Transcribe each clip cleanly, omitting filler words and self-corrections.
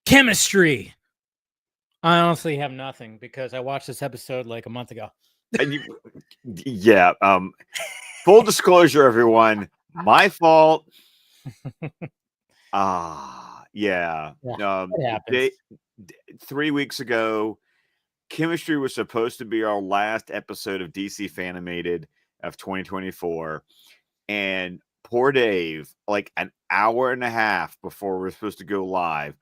Chemistry. I honestly have nothing because I watched this episode like a month ago. And yeah. Full disclosure, everyone, my fault. Yeah. It happens. 3 weeks ago, Chemistry was supposed to be our last episode of DC Fan-imated of 2024. And poor Dave, like an hour and a half before we're supposed to go live,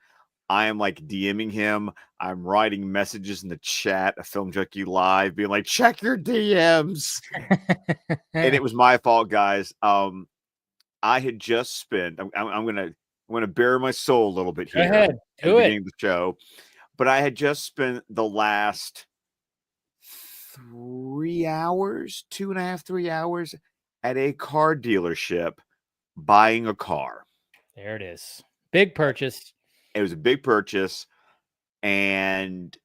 I am like DMing him. I'm writing messages in the chat of Film Junkie Live, being like, check your DMs. And it was my fault, guys. I had just spent. I'm gonna bare my soul a little bit here. Go ahead, at the beginning of the show, but I had just spent the last 3 hours, 2.5, 3 hours at a car dealership buying a car. There it is. Big purchase. It was a big purchase, and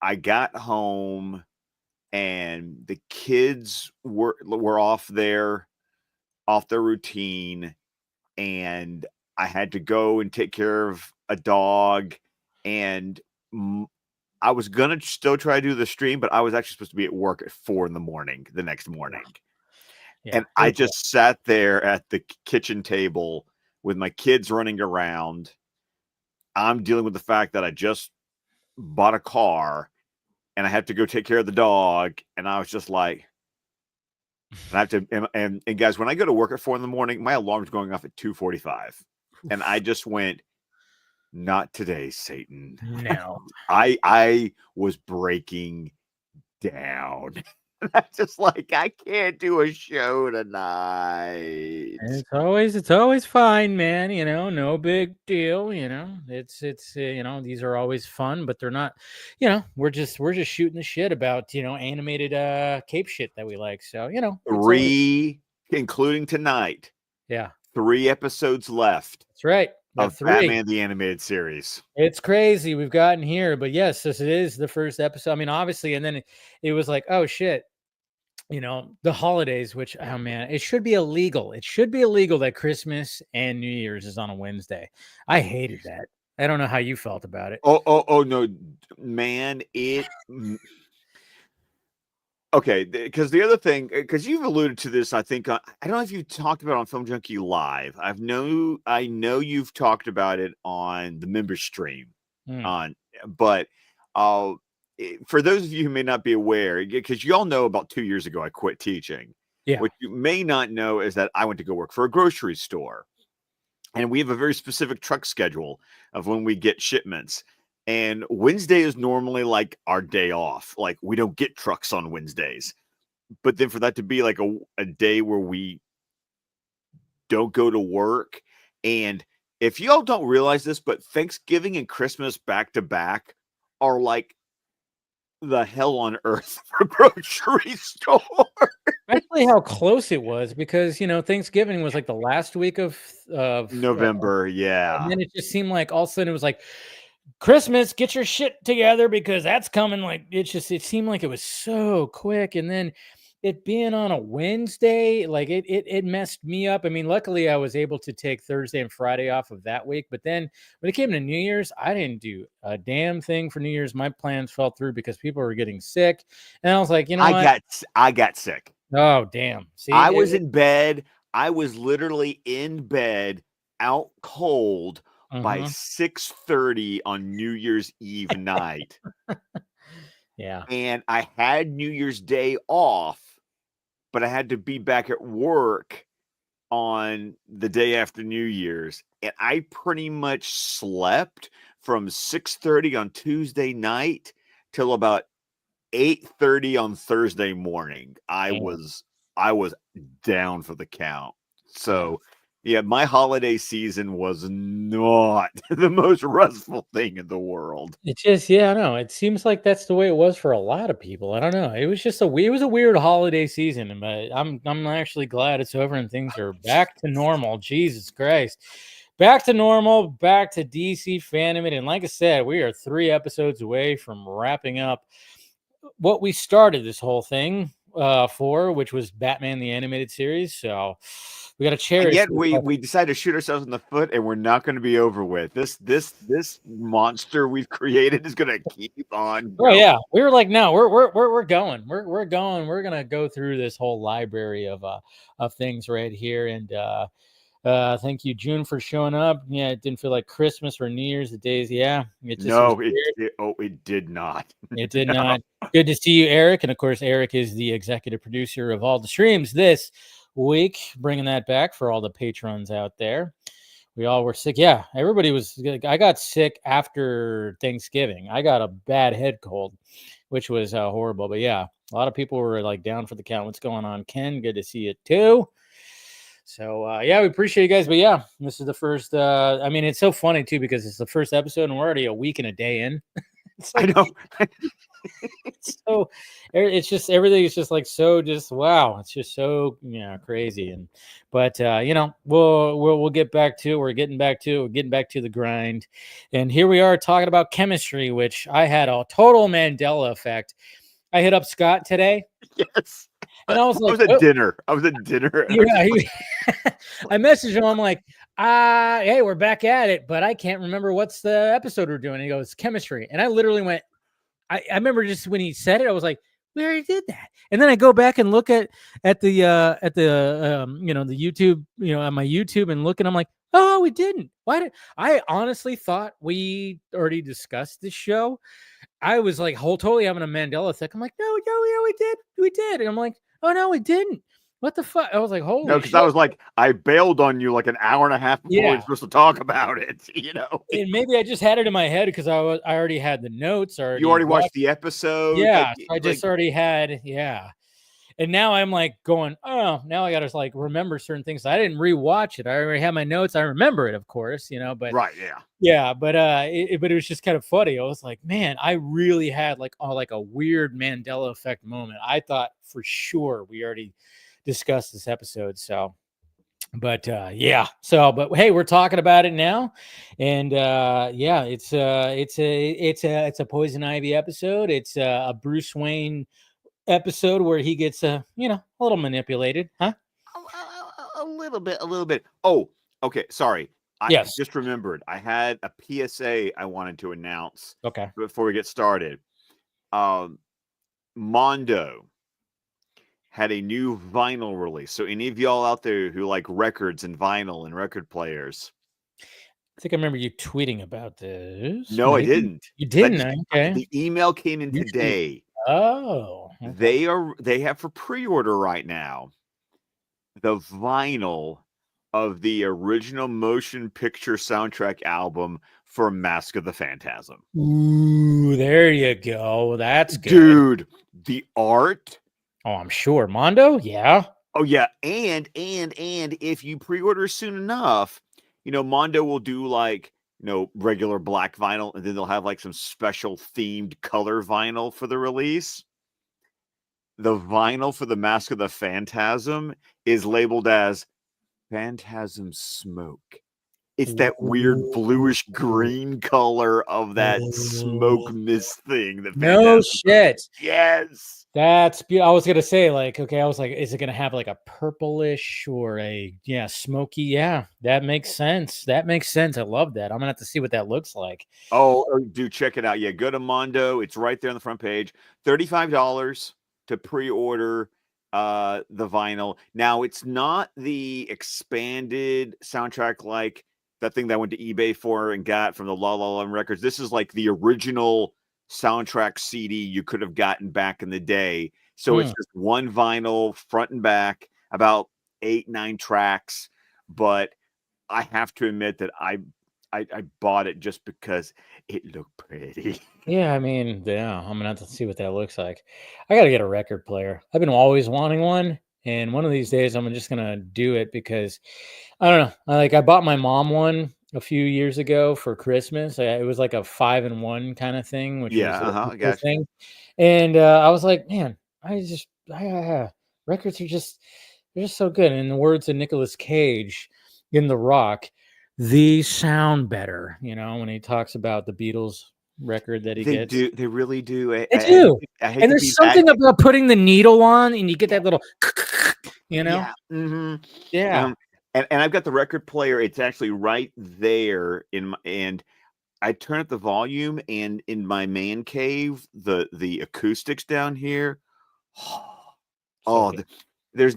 I got home, and the kids were off their routine, and I had to go and take care of a dog, and I was gonna still try to do the stream, but I was actually supposed to be at work at 4 a.m. the next morning. Yeah, and I just sat there at the kitchen table with my kids running around. I'm dealing with the fact that I just bought a car and I have to go take care of the dog. And I was just like, I have to, and guys, when I go to work at 4 a.m, my alarm's going off at 2:45. And I just went, not today, Satan. No. I was breaking down. I'm just like, I can't do a show tonight. It's always fine, man. You know, no big deal. You know, it's you know, these are always fun, but they're not. You know, we're just shooting the shit about animated cape shit that we like. So you know, including tonight. Yeah, 3 episodes left. That's right. Of Batman the Animated Series. It's crazy we've gotten here, but yes, this is the first episode. I mean, obviously, and then it was like, oh shit, you know, the holidays, which, oh man, it should be illegal. It should be illegal that Christmas and New Year's is on a Wednesday. I hated that. I don't know how you felt about it. Oh no, man, okay, because the other thing, because you've alluded to this, I think I don't know if you talked about it on Film Junkie Live. I know you've talked about it on the member stream, but for those of you who may not be aware, because you all know about 2 years ago I quit teaching. Yeah. What you may not know is that I went to go work for a grocery store, and we have a very specific truck schedule of when we get shipments. And Wednesday is normally like our day off. Like, we don't get trucks on Wednesdays. But then for that to be like a day where we don't go to work. And if y'all don't realize this, but Thanksgiving and Christmas back to back are like the hell on earth for grocery store. Actually, how close it was, because Thanksgiving was like the last week of November. Yeah. And then it just seemed like all of a sudden it was like, Christmas, get your shit together because that's coming. Like, it seemed like it was so quick. And then it being on a Wednesday, like it messed me up. I mean, luckily I was able to take Thursday and Friday off of that week. But then when it came to New Year's, I didn't do a damn thing for New Year's. My plans fell through because people were getting sick. And I was like, you know what? I got sick. Oh, damn. See, I was in bed. I was literally in bed, out cold, by 6:30 on New Year's Eve night. Yeah. And I had New Year's Day off, but I had to be back at work on the day after New Year's. And I pretty much slept from 6:30 on Tuesday night till about 8:30 on Thursday morning. I was down for the count. So yeah, my holiday season was not the most restful thing in the world. It just, I know. It seems like that's the way it was for a lot of people. I don't know. It was just a weird holiday season, but I'm actually glad it's over and things are back to normal. Jesus Christ. Back to normal, back to DC Fan-imated. And like I said, we are 3 episodes away from wrapping up what we started this whole thing 4, which was Batman the Animated Series. So we got a chair. And yet we decided to shoot ourselves in the foot, and we're not going to be over with. This monster we've created is going to keep on Oh going. yeah, we were like, no, we're going. We're going. We're gonna go through this whole library of things right here. And thank you, June, for showing up. Yeah, it didn't feel like Christmas or New Year's. The days, yeah, it just was No, weird. it did not. It did No. not. Good to see you, Eric. And of course, Eric is the executive producer of all the streams this week, bringing that back for all the patrons out there. We all were sick. Yeah, everybody was. I got sick after Thanksgiving. I got a bad head cold, which was horrible. But yeah, a lot of people were like down for the count. What's going on, Ken? Good to see you too. So yeah, we appreciate you guys. But yeah, this is the first. I mean, it's so funny too because it's the first episode and we're already a week and a day in. It's like, I know. so it's just everything is just like so just wow. It's just so crazy. And but we'll get back to it. We're getting back to it. We're getting back to the grind. And here we are talking about chemistry, which I had a total Mandela effect. I hit up Scott today. Yes. And I was like, at dinner. I was at dinner. Yeah, I messaged him. I'm like, hey, we're back at it, but I can't remember what's the episode we're doing. And he goes, chemistry. And I literally went, I remember just when he said it, I was like, we already did that. And then I go back and look at the the YouTube, on my YouTube and look, and I'm like, oh, we didn't. Why did I honestly thought we already discussed this show? I was like, totally having a Mandela effect. I'm like, no, we did. And I'm like, oh no, we didn't. What the fuck? I was like, holy No, because shit. I was like, I bailed on you like an hour and a half before we were supposed to talk about it. And maybe I just had it in my head because I already had the notes. You already watched the episode. Yeah, so I just already had. And now I'm like going, oh, now I got to like remember certain things. I didn't rewatch it. I already have my notes. I remember it, of course, but right, yeah. Yeah, but it was just kind of funny. I was like, man, I really had like a weird Mandela effect moment. I thought for sure we already discussed this episode. So, but but hey, we're talking about it now, and it's a Poison Ivy episode. It's a Bruce Wayne episode where he gets a little manipulated, huh? A little bit. Oh, okay. Sorry. I just remembered. I had a PSA I wanted to announce. Okay. Before we get started. Mondo had a new vinyl release. So any of y'all out there who like records and vinyl and record players. I think I remember you tweeting about this. No, maybe? I didn't. You didn't? Okay. The email came in today. Oh. Okay. They have for pre-order right now the vinyl of the original motion picture soundtrack album for Mask of the Phantasm. Ooh, there you go. That's good. Dude, the art. Oh, I'm sure. Mondo? Yeah. Oh, yeah. And if you pre-order soon enough, Mondo will do like, regular black vinyl, and then they'll have like some special themed color vinyl for the release. The vinyl for the Mask of the Phantasm is labeled as Phantasm Smoke. It's that weird bluish green color of that smoke mist thing. No shit. Yes. That's beautiful. I was gonna say, like, okay, I was like, is it gonna have like a purplish or a smoky? Yeah, that makes sense. I love that. I'm gonna have to see what that looks like. Oh, do check it out. Yeah, go to Mondo. It's right there on the front page. $35 to pre-order the vinyl. Now, it's not the expanded soundtrack like that thing that I went to eBay for and got from the La La Land Records. This is like the original soundtrack CD you could have gotten back in the day. So it's just one vinyl, front and back, about 8-9 tracks. But I have to admit that I bought it just because it looked pretty. Yeah, I mean, yeah, I'm gonna have to see what that looks like. I gotta get a record player. I've been always wanting one, and one of these days I'm just gonna do it because I don't know. I bought my mom one a few years ago for Christmas. It was like a 5-in-1 kind of thing, which was a cool thing. And I was like, man, records are they're just so good. And in the words of Nicolas Cage in The Rock, these sound better. When he talks about the Beatles record that he They gets. do. They really do. They do. I hate And to there's be that. something about putting the needle on and you get that little, you know? Yeah. Mm-hmm. Yeah. And I've got the record player. It's actually right there and I turn up the volume, and in my man cave, the acoustics down here. So Oh, good. there's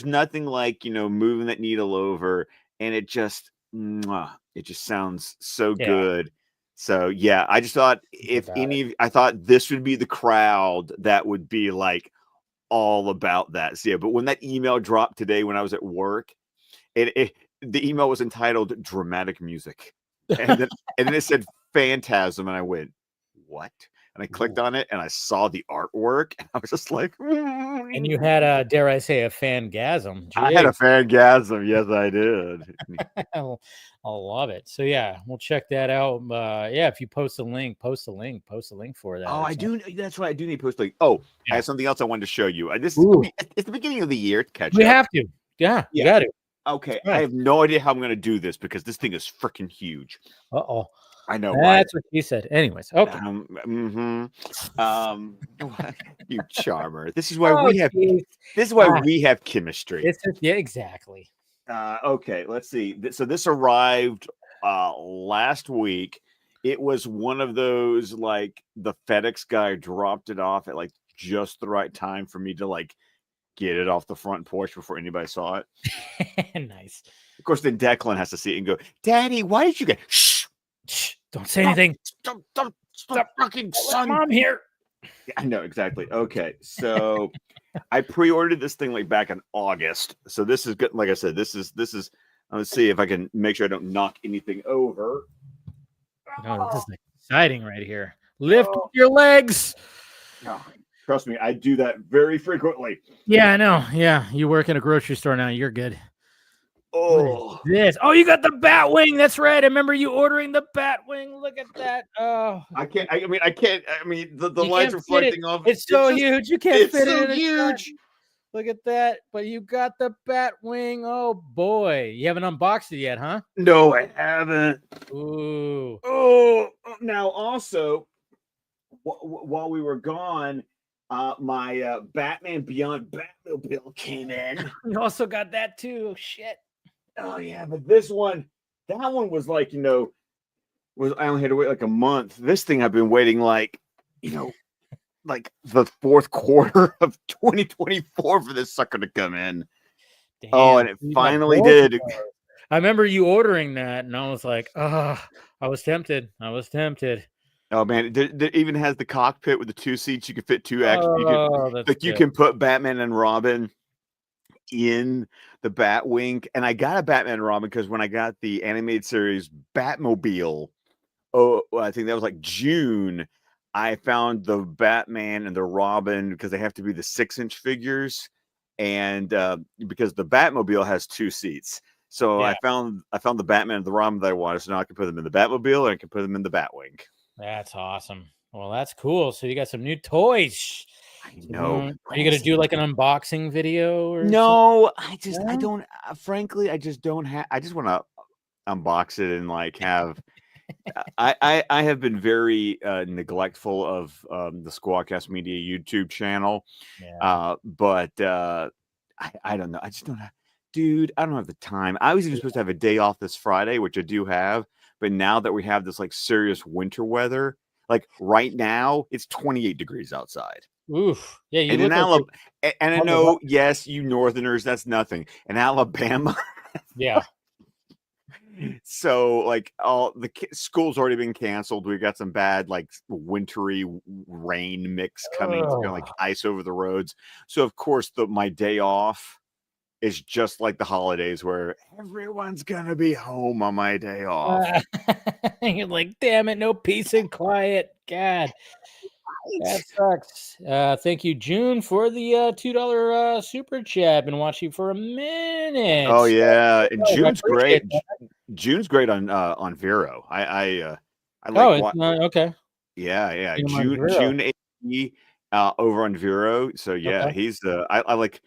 nothing like, moving that needle over, and it just mwah, it just sounds so Yeah. good. So yeah, I just thought I thought this would be the crowd that would be like all about that. So yeah, but when that email dropped today when I was at work, the email was entitled "Dramatic Music," and then it said "Phantasm," and I went, "What?" And I clicked Ooh. on it, and I saw the artwork, and I was just like, And you had a, dare I say, a fangasm. I had a Jeez. fangasm. Yes, I did. I'll love it. So yeah, we'll check that out. Yeah, if you post a link, post a link for that Oh, or I something. do. That's right. I do need to post like. Oh, I Yeah. have something else I wanted to show you. Ooh, It's the beginning of the year to catch we up. have to. Yeah, we Yeah. got to. Okay. Right. I have no idea how I'm going to do this because this thing is freaking huge. Uh-oh. I know, right? That's what she said. Anyways, okay. You charmer. This is why Oh, we have. geez. This is why Ah, we have chemistry. this is, yeah, exactly. Okay, let's see. So this arrived last week. It was one of those like the FedEx guy dropped it off at like just the right time for me to like get it off the front porch before anybody saw it. Nice. Of course, then Declan has to see it and go, "Daddy, why did you get? Shh! Shh, don't say anything. Stop, fucking Don't let son!" mom here. Yeah, I know exactly. Okay, so I pre-ordered this thing like back in August. So this is good. Like I said, this is. Let's see if I can make sure I don't knock anything over. No, this is exciting right here. Lift your legs. Oh, trust me, I do that very frequently. Yeah, I know. Yeah, you work in a grocery store now. You're good. What is Oh, this? Oh, you got the bat wing. That's right. I remember you ordering the bat wing. Look at that. Oh, I can't. I can't. I mean, the you light's can't fit it. reflecting off. It's so huge. You can't It's fit it so in a shot. huge. Look at that. But you got the bat wing. Oh boy. You haven't unboxed it yet, huh? No, I haven't. Ooh. Oh, now also, while we were gone, my Batman Beyond Batmobile came in. You also got that too. Shit. Oh yeah, but this one, that one was like, I only had to wait like a month. This thing I've been waiting like, like the fourth quarter of 2024 for this sucker to come in. Damn. Oh, and it You got finally both of did. those. I remember you ordering that, and I was like, oh, I was tempted. Oh man, it even has the cockpit with the two seats. You can fit two Oh, that's like you good. can put Batman and Robin in the Batwing. And I got a Batman and Robin because when I got the animated series Batmobile, I think that was like June, I found the Batman and the Robin because they have to be the 6-inch figures, and because the Batmobile has two seats. So Yeah, I found the Batman and the Robin that I wanted. So now I can put them in the Batmobile and I can put them in the Batwing. that's awesome. Well, that's cool. So you got some new toys. I So, know. are you gonna do like an unboxing video or something? No, I No? don't. Frankly, I just don't have. I just want to unbox it and like have. I have been very neglectful of the Squawcast Media YouTube channel, Yeah. but I don't know. I just don't have, dude. I don't have the time. I was even supposed to have a day off this Friday, which I do have, but now that we have this like serious winter weather, like right now it's 28 degrees outside. Oof. Yeah, you And in look like you're Alabama, and I on the run. know, yes, you Northerners, that's nothing. In Alabama, Yeah. so like all the school's already been canceled. We got some bad like wintry rain mix coming. It's gonna Oh. like ice over the roads. So of course, my day off is just like the holidays where everyone's gonna be home on my day off. You're like, damn it, no peace and quiet. God. That sucks. Thank you, June, for the $2 super chat. Been watching for a minute. Oh yeah, and I June's appreciate great. that. June's great on Vero. I Oh, like it's what. okay. Yeah. Seen him on June Vero. June 80, over on Vero. So yeah, Okay. he's I like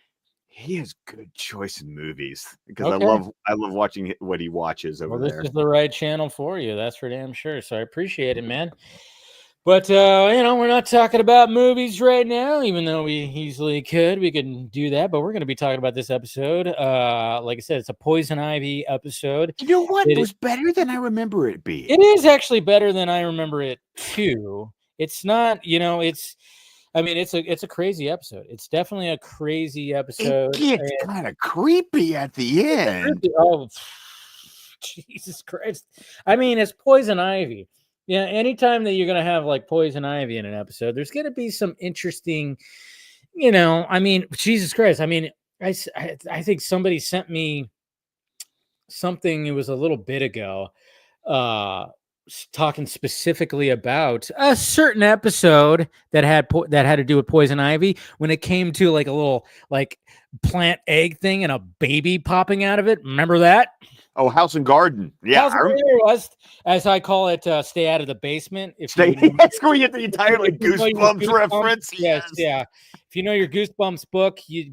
he has good choice in movies because Okay. I love watching what he watches over Well, this there. is the right channel for you. That's for damn sure. So I appreciate it, man. But we're not talking about movies right now, even though we easily could. We could do that, but we're going to be talking about this episode. Like I said, it's a Poison Ivy episode. You know what? It It, was better than I remember it being. it is actually better than I remember it too. It's not, it's a crazy episode. It's definitely a crazy It episode. gets kind of creepy at the end. Oh, Jesus Christ. I mean, it's Poison Ivy. Yeah, anytime that you're going to have like Poison Ivy in an episode, there's going to be some interesting, Jesus Christ. I mean, I think somebody sent me something, it was a little bit ago, uh, talking specifically about a certain episode that had to do with Poison Ivy when it came to like a little like plant egg thing and a baby popping out of it. Remember that? Oh, House and Garden. Yeah. Was, as I call it, stay out of the basement. That's where you get the entire like Goosebumps reference. Yes, yeah. If you know your Goosebumps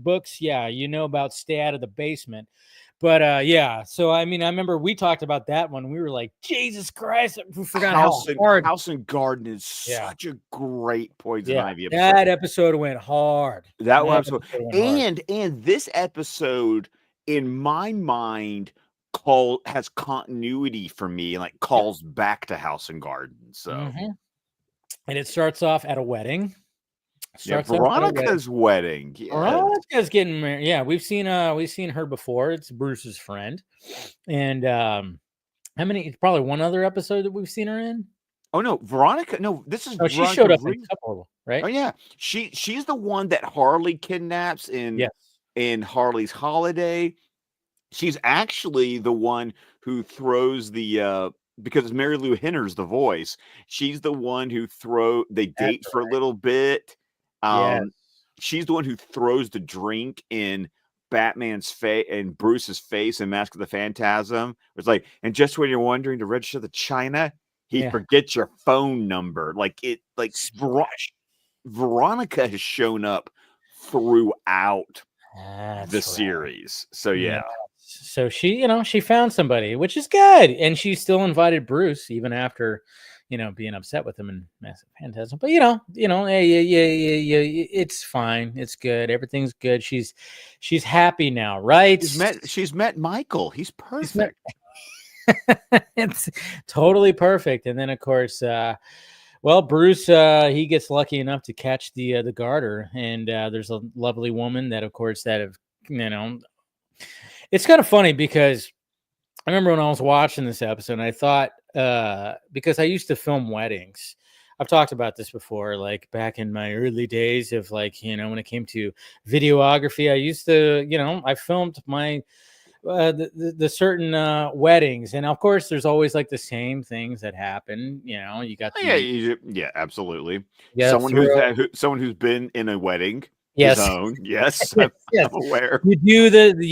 books, yeah, you know about Stay Out of the Basement. But yeah, so I mean, I remember we talked about that one. We were like, Jesus Christ, we forgot how hard House and Garden is such a great Poison Ivy episode. That episode went hard. That episode and this episode, in my mind, has continuity for me and like calls back to House and Garden. So and it starts off at a wedding. Veronica's wedding. Yes. Veronica's getting married. Yeah, we've seen her before. It's Bruce's friend. And how many? Probably one other episode that we've seen her in. Oh no, Veronica. No, this is. Oh, she showed up in a couple, right? Oh yeah, she's the one that Harley kidnaps in Harley's Holiday. She's actually the one who throws the because Mary Lou Henner's the voice. She's the one who they date for a little bit. She's the one who throws the drink in Batman's face and Bruce's face in Mask of the Phantasm. It's like, and just when you're wondering to register the China, he forgets your phone number. Veronica has shown up throughout the series. So yeah. So she found somebody, which is good, and she still invited Bruce even after, being upset with him in Massive Phantasm. But it's fine, it's good, everything's good. She's happy now, right? She's met Michael. He's perfect. It's totally perfect. And then of course, Bruce he gets lucky enough to catch the garter, and there's a lovely woman that, of course, it's kind of funny because I remember when I was watching this episode, and I thought, because I used to film weddings. I've talked about this before, like back in my early days of when it came to videography, I used to, I filmed my the certain weddings, and of course there's always like the same things that happen. You got absolutely. Someone who's been in a wedding. Yes. His own. Yes. I'm aware. You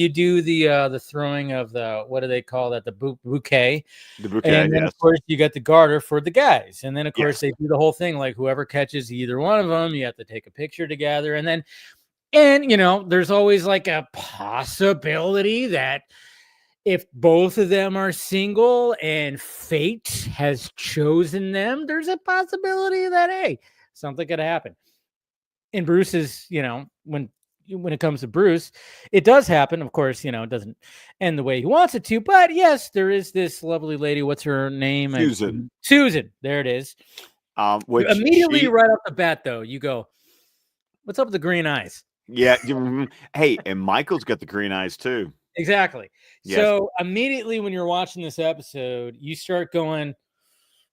do the throwing of the, what do they call that? The bouquet. The bouquet. And then of course you got the garter for the guys. And then of course they do the whole thing. Like whoever catches either one of them, you have to take a picture together. And there's always like a possibility that if both of them are single and fate has chosen them, there's a possibility that, hey, something could happen. And Bruce is, when it comes to Bruce, it does happen. Of course, it doesn't end the way he wants it to. But yes, there is this lovely lady. What's her name? Susan. There it is. Immediately right off the bat, though, you go, "What's up with the green eyes?" Yeah. Hey, and Michael's got the green eyes too. Exactly. Yes. So immediately when you're watching this episode, you start going,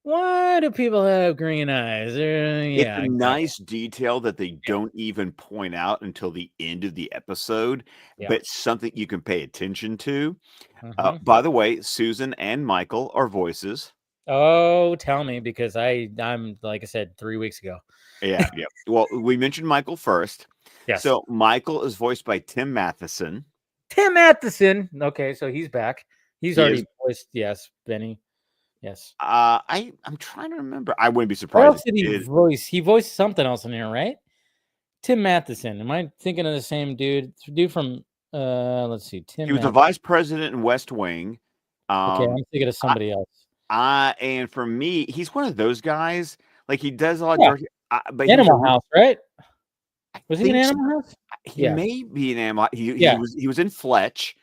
why do people have green eyes? It's a nice detail that they don't even point out until the end of the episode, but something you can pay attention to. By the way, Susan and Michael are voices. Oh, tell me, because I'm like I said 3 weeks ago. Yeah. Well, we mentioned Michael first. Yes. So Michael is voiced by Tim Matheson. Okay, so he's back. He's already voiced, Benny. Yes. I'm trying to remember. I wouldn't be surprised. What else did he voice? He voiced something else in here, right? Tim Matheson. Am I thinking of the same dude? Dude from let's see. He was a vice president in West Wing. Okay, I'm thinking of somebody else. And for me, he's one of those guys. Like he does a lot of Yeah, dark, but he was Animal House, right? I Was he in think Animal House? he Yeah, may be an animal. yeah. He was in Fletch.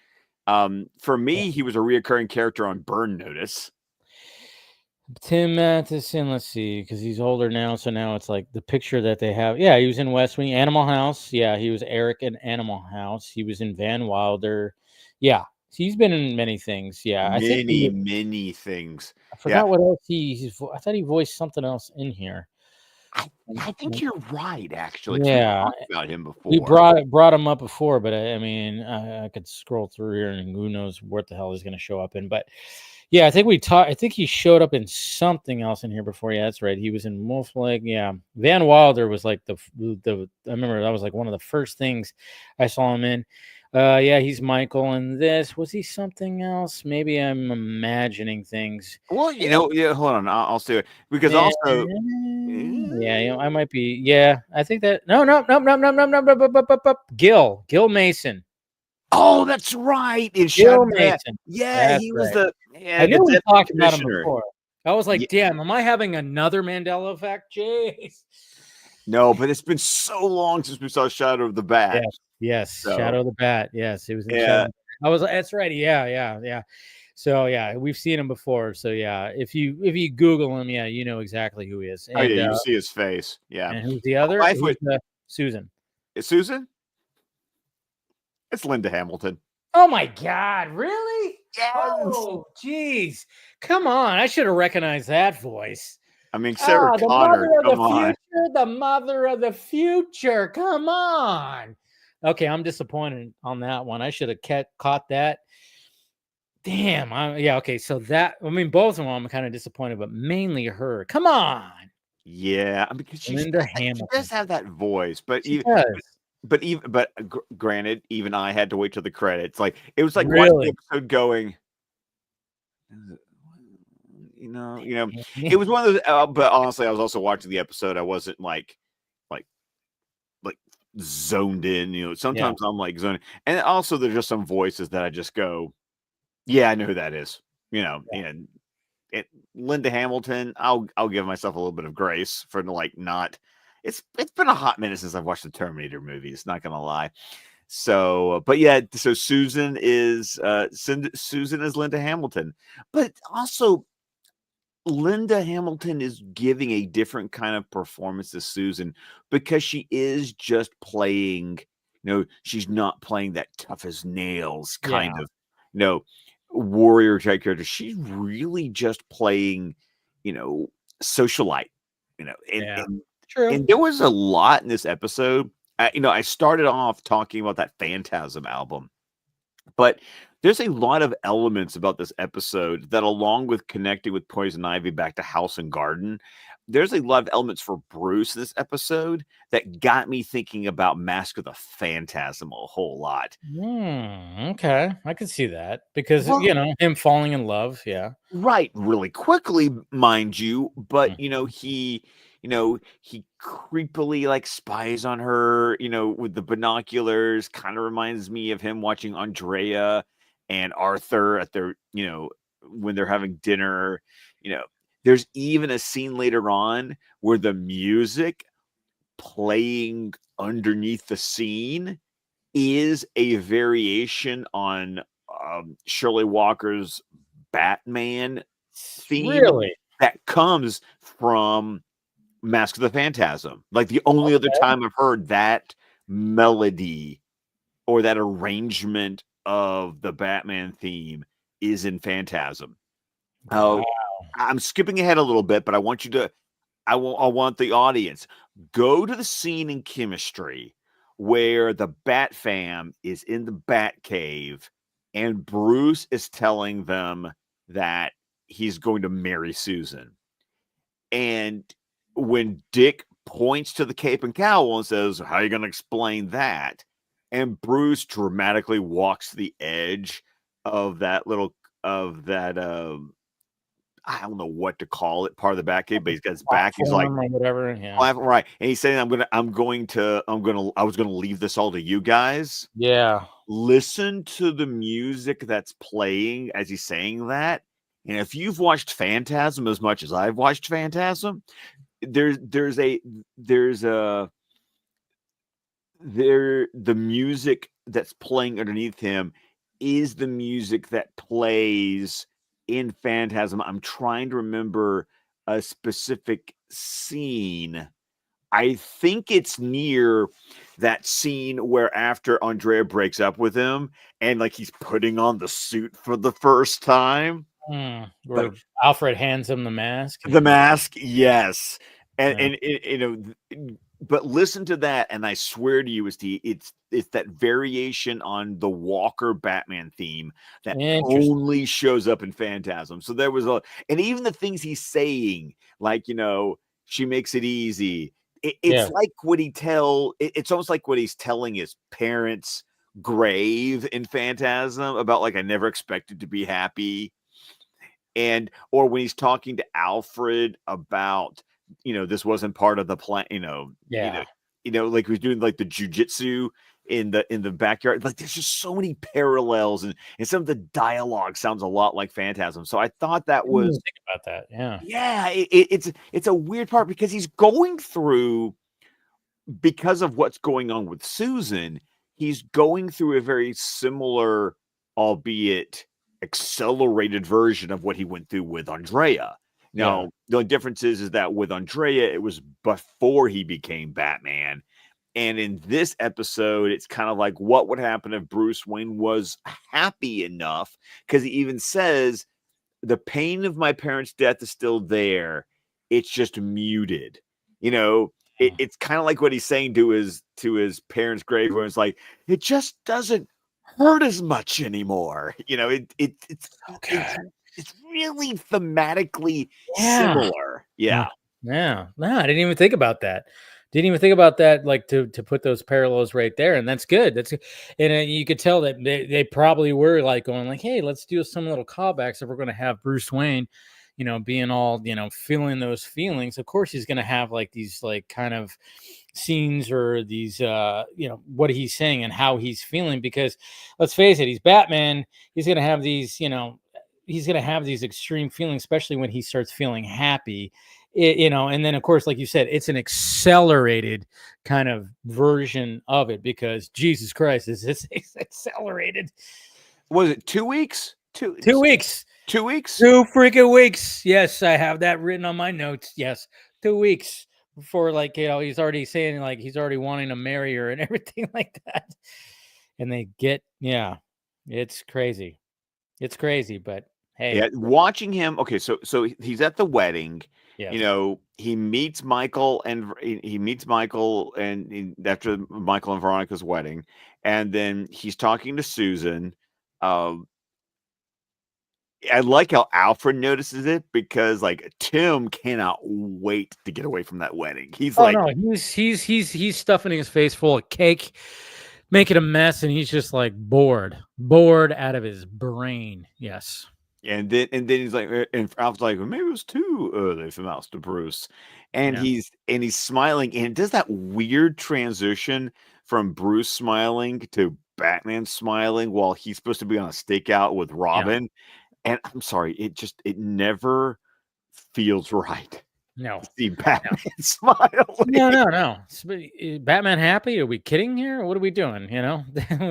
For me, he was a reoccurring character on Burn Notice. Tim Matheson, let's see, because he's older now, so now it's like the picture that they have. Yeah, he was in West Wing, Animal House. Yeah, he was Eric in Animal House. He was in Van Wilder. Yeah, he's been in many things. Yeah, I think Many, many things. I Yeah, forgot what else I thought he voiced something else in here. I, I think you're right, actually, because we Yeah, talked about him we before. brought him up before, but I mean, I could scroll through here and who knows what the hell he's going to show up in. But yeah, I think we talked. I think he showed up in something else in here before. Yeah, that's right. He was in Wolf Lake. Yeah, Van Wilder was like the. I remember that was like one of the first things I saw him in. Yeah, he's Michael in this. Was he something else? Maybe I'm imagining things. Well, yeah. Hold on, I'll say it because Yeah, also, yeah, I might be. Yeah, I think that. No, no, no, no, no, no, no, no, no, no, no, no. Gil Mason. oh, that's right. In Shadow Gil of the Bat, Mason. yeah, That's he was right. the I knew we deputy talked about him commissioner. before. I was like, Yeah, damn, am I having another Mandela effect? Jeez. no, but it's been so long since we saw Shadow of the Bat. Yes, yes. So Shadow of the Bat. Yes, he was in yeah, Shadow. I was. That's right. Yeah, yeah, yeah. So yeah, we've seen him before. So yeah, if you Google him, yeah, you know exactly who he is. oh yeah, you see his face. Yeah, And who's the my other? wife Who's would Susan? Susan. It's Linda Hamilton. Oh my God! Really? Yes. Oh, geez. Come on! I should have recognized that voice. I mean, Sarah Ah, the Connor. mother of Come the on. future, the mother of the future. Come on. Okay, I'm disappointed on that one. I should have caught that. Damn. Yeah. Okay. So I mean, both of them, I'm kind of disappointed, but mainly her. Come on, Yeah, I mean, because Linda she does Hamilton. have that voice, but She even does. granted, even I had to wait till the credits. Like it was like watching the Really. episode going, it was one of those. But honestly, I was also watching the episode. I wasn't like like zoned in. Yeah. Sometimes I'm like zoned, and also there's just some voices that I just go, yeah, I know who that is. And Linda Hamilton, I'll give myself a little bit of grace for like not. It's been a hot minute since I've watched the Terminator movies. Not gonna lie. So, but yeah, so Susan is Linda Hamilton, but also Linda Hamilton is giving a different kind of performance to Susan because she is just playing, she's not playing that tough as nails kind Yeah. of, you know, warrior type character. She's really just playing, you know, socialite, and Yeah. and True. and there was a lot in this episode. I started off talking about that Phantasm album, but there's a lot of elements about this episode that, along with connecting with Poison Ivy back to House and Garden, there's a lot of elements for Bruce in this episode that got me thinking about Mask of the Phantasm a whole lot. Okay. I could see that because, Well, him falling in love. Yeah. right, really quickly, mind you, but Mm. he creepily like spies on her, with the binoculars. Kind of reminds me of him watching Andrea and Arthur at their, when they're having dinner. You know, there's even a scene later on where the music playing underneath the scene is a variation on Shirley Walker's Batman theme Really? that comes from Mask of the Phantasm. Like the only other Okay. time I've heard that melody or that arrangement of the Batman theme is in Phantasm. Wow. Oh, I'm skipping ahead a little bit, but I want you to I want the audience go to the scene in Chemistry where the Bat Fam is in the Bat Cave and Bruce is telling them that he's going to marry Susan. And when Dick points to the cape and cowl and says, "How are you going to explain that?" And Bruce dramatically walks to the edge of that I don't know what to call it, part of the back cave, but he's got his back. He's like, Platform or whatever. Yeah. right. And he's saying, I was going to leave this all to you guys. Yeah. Listen to the music that's playing as he's saying that. And if you've watched Phantasm as much as I've watched Phantasm, there's a there's a there the music that's playing underneath him is the music that plays in Phantasm. I'm trying to remember a specific scene. I think it's near that scene where after Andrea breaks up with him and like he's putting on the suit for the first time. Where Like Alfred hands him the mask. the mask, yes. And Yeah. but listen to that, and I swear to you, it's that variation on the Walker Batman theme that Interesting. only shows up in Phantasm. So there was and even the things he's saying, like she makes it easy. It's Yeah. like it's almost like what he's telling his parents' grave in Phantasm about like I never expected to be happy, and or when he's talking to Alfred about this wasn't part of the plan, Yeah. like he was doing like the jujitsu in the backyard. Like there's just so many parallels, and some of the dialogue sounds a lot like Phantasm. So I thought that I didn't even was think about that. Yeah. yeah, it's a weird part because he's going through because of what's going on with Susan, he's going through a very similar, albeit accelerated version of what he went through with Andrea. Yeah. Now, the only difference is that with Andrea, it was before he became Batman. And in this episode, it's kind of like what would happen if Bruce Wayne was happy enough? Because he even says, the pain of my parents' death is still there. It's just muted. It's kind of like what he's saying to his parents' grave, where it's like it just doesn't hurt as much anymore. So It's good. it's really thematically Yeah. similar. Yeah. Yeah. No, I didn't even think about that. Didn't even think about that, like to put those parallels right there, and that's good. That's good. And you could tell that they probably were like going like, hey, let's do some little callbacks if we're going to have Bruce Wayne, being all feeling those feelings. Of course, he's going to have like these like kind of scenes or these what he's saying and how he's feeling, because let's face it, he's Batman. He's going to have these he's going to have these extreme feelings, especially when he starts feeling happy. And then of course, like you said, it's an accelerated kind of version of it, because Jesus Christ, it's accelerated. Was it 2 weeks? 2 weeks. 2 weeks? 2 freaking weeks. Yes, I have that written on my notes. Yes, 2 weeks before, like, he's already saying like he's already wanting to marry her and everything like that. And they get, yeah, it's crazy. It's crazy, but Yeah, hey, watching him. Okay, so he's at the wedding. yes. He meets Michael and he meets Michael after Michael and Veronica's wedding, and then he's talking to Susan. Um, I like how Alfred notices it because like Tim cannot wait to get away from that wedding. He's Oh like, no, he's stuffing his face full of cake, making a mess, and he's just like bored out of his brain. Yes. and then he's like, and Alfred's like, well, maybe it was too early for Master Bruce, and Yeah. he's smiling, and it does that weird transition from Bruce smiling to Batman smiling while he's supposed to be on a stakeout with Yeah. Robin, and I'm sorry, it never feels right No. to see Batman smiling. No. Batman happy? Are we kidding here? What are we doing?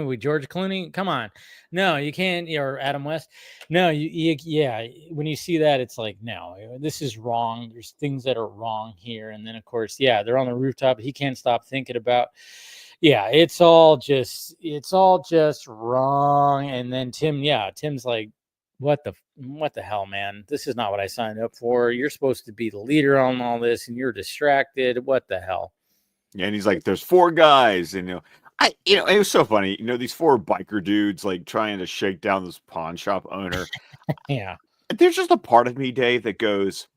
We George Clooney? Come on. No, you can't. Or Adam West. No, yeah. When you see that, it's like, no, this is wrong. There's things that are wrong here. And then, of course, yeah, they're on the rooftop. He can't stop thinking about. Yeah, it's all just wrong. And then Tim's like, what the hell, man? This is not what I signed up for. You're supposed to be the leader on all this, and you're distracted. What the hell? Yeah, and he's like, "There's four guys," and it was so funny. These four biker dudes like trying to shake down this pawn shop owner. Yeah, There's just a part of me, Dave, that goes,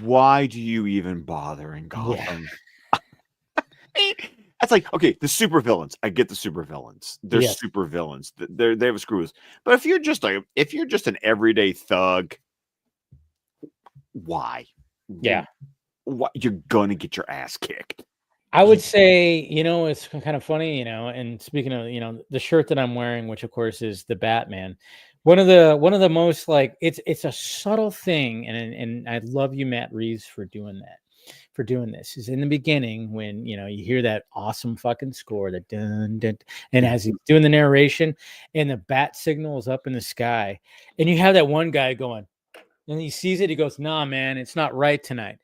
"Why do you even bother in yeah, Gotham?" That's like, okay, the supervillains. I get the supervillains. They're yes, supervillains. They have screws. But if you're just an everyday thug, why? yeah. Why you're gonna get your ass kicked? I would say, it's kind of funny, and speaking of, the shirt that I'm wearing, which of course is the Batman, One of the most like it's a subtle thing, and I love you, Matt Reeves, for doing that. For doing this is in the beginning when you hear that awesome fucking score, that dun, dun, and as he's doing the narration and the bat signal is up in the sky, and you have that one guy going, and he sees it, he goes, "Nah, man, it's not right tonight."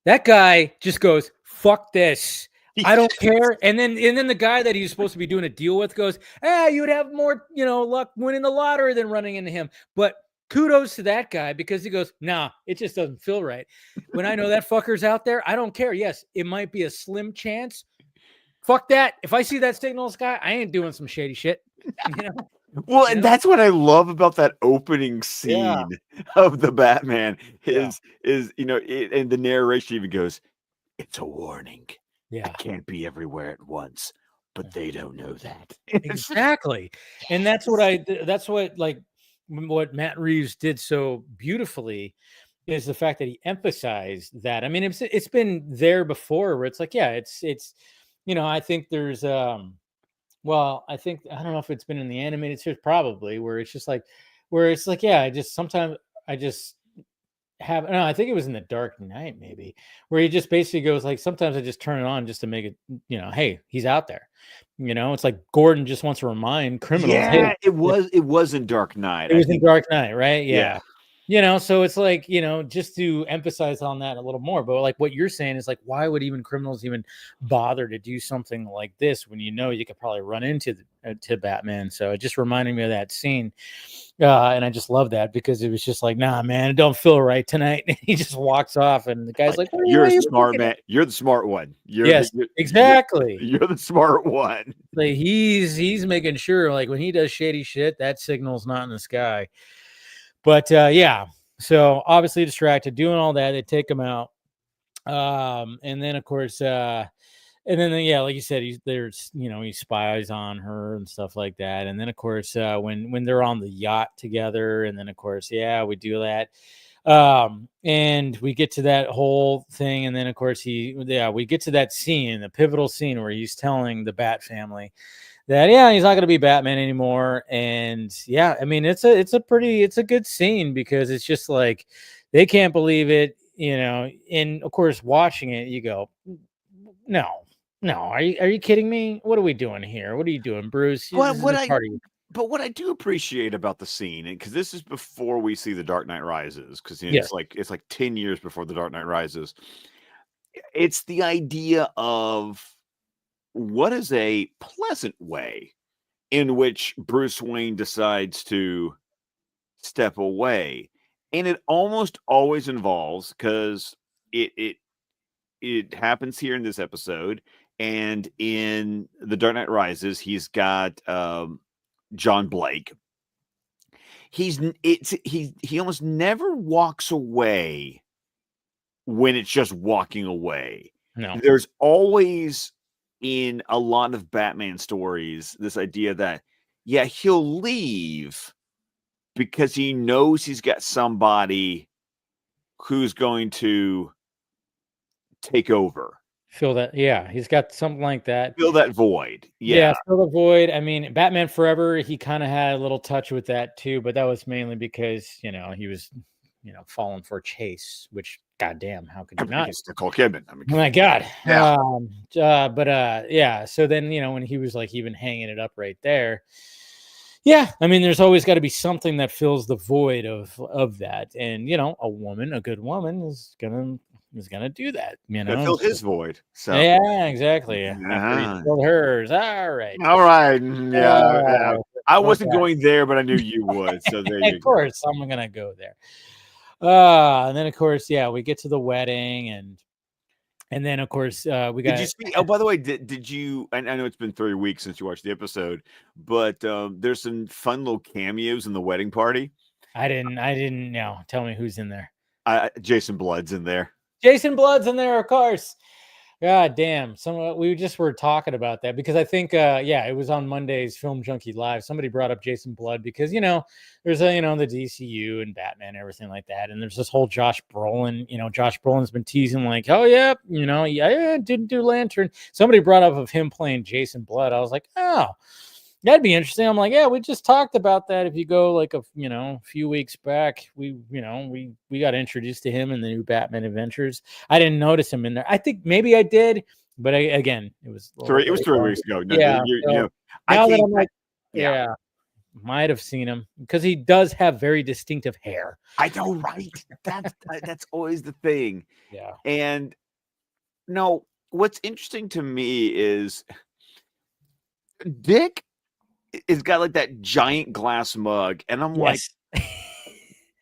That guy just goes, "Fuck this. I don't care." And then the guy that he's supposed to be doing a deal with goes, you would have more, luck winning the lottery than running into him. But kudos to that guy because he goes, "Nah, it just doesn't feel right. When I know that fucker's out there, I don't care. Yes, it might be a slim chance. Fuck that. If I see that signal in the sky, I ain't doing some shady shit." You know? Well, You and know? that's what I love about that opening Yeah. scene of the Batman Yeah. is and the narration even goes, "It's a warning. I Yeah. can't be everywhere at once, but they don't know that." Exactly. And that's what like what Matt Reeves did so beautifully is the fact that he emphasized that. I mean, it's been there before where it's like, yeah, it's I think there's well, I don't know if it's been in the animated series, probably, where it's like, yeah, I just sometimes I just have no, I think it was in the Dark Knight, maybe, where he just basically goes like, sometimes I just turn it on just to make it, hey, he's out there. It's like Gordon just wants to remind criminals, hey, Yeah, it was in Dark Knight, it I was in think. Dark Knight, right? Yeah. Yeah. So it's like, just to emphasize on that a little more. But like what you're saying is like, why would even criminals even bother to do something like this when you could probably run into to Batman? So it just reminded me of that scene. And I just love that because it was just like, nah, man, it don't feel right tonight. And he just walks off, and the guy's like, You're what a are you smart thinking of?" man. You're the smart one. Yes, exactly. You're the smart one. Like he's making sure, like when he does shady shit, that signal's not in the sky. But yeah, so obviously distracted, doing all that, they take him out. And then of course, and then yeah, like you said, he spies on her and stuff like that. And then of course, when they're on the yacht together, and then of course, yeah, we do that. And we get to that whole thing, and then of course we get to that scene, the pivotal scene where he's telling the Bat family that he's not going to be Batman anymore. And yeah, I mean it's a good scene because it's just like they can't believe it, and of course watching it you go, no, are you kidding me? What are we doing here? What are you doing, Bruce? But This is what a I party. but what I do appreciate about the scene, and because this is before we see The Dark Knight Rises, because Yes. it's like 10 years before The Dark Knight Rises. It's the idea of what is a pleasant way in which Bruce Wayne decides to step away. And it almost always involves, because it happens here in this episode, and in The Dark Knight Rises, he's got John Blake. He almost never walks away when it's just walking away. No. There's always, in a lot of Batman stories, this idea that, yeah, he'll leave because he knows he's got somebody who's going to take over, Feel that. Yeah, he's got something like that. fill that void. Yeah, Yeah, fill the void. I mean, Batman Forever, he kind of had a little touch with that too, but that was mainly because, he was, falling for Chase, which goddamn, how could I you mean, not? it's Nicole Kidman. I mean, Oh my God. yeah. But yeah, so then, when he was like even hanging it up right there. Yeah, I mean, there's always got to be something that fills the void of that. And, a good woman is gonna do that, That filled his void. So, yeah, exactly. After he uh-huh. filled hers. All right. All right. Yeah, yeah. I wasn't Okay. going there, but I knew you would. So there Of you go. course, I'm gonna go there. And then of course, yeah, we get to the wedding, and then of course, we Did you got. see? Oh, by the way, did you? I know it's been 3 weeks since you watched the episode, but there's some fun little cameos in the wedding party. I didn't know. Tell me who's in there. Jason Blood's in there. Jason Blood's in there, of course. God damn. We just were talking about that because I think yeah, it was on Monday's Film Junkie Live. Somebody brought up Jason Blood because there's the DCU and Batman and everything like that. And there's this whole Josh Brolin, Josh Brolin's been teasing like, oh yeah, yeah, didn't do Lantern. Somebody brought up of him playing Jason Blood. I was like, oh. That'd be interesting. I'm like, yeah, we just talked about that. If you go like a few weeks back, we got introduced to him in the new Batman Adventures. I didn't notice him in there. I think maybe I did, but again, it was a It was little 3 weeks ago. No, yeah. So I now that came I'm back. like, Yeah, yeah, might have seen him because he does have very distinctive hair. I know, right? That's always the thing. Yeah. And no, what's interesting to me is Dick has got like that giant glass mug, and I'm like, Yes.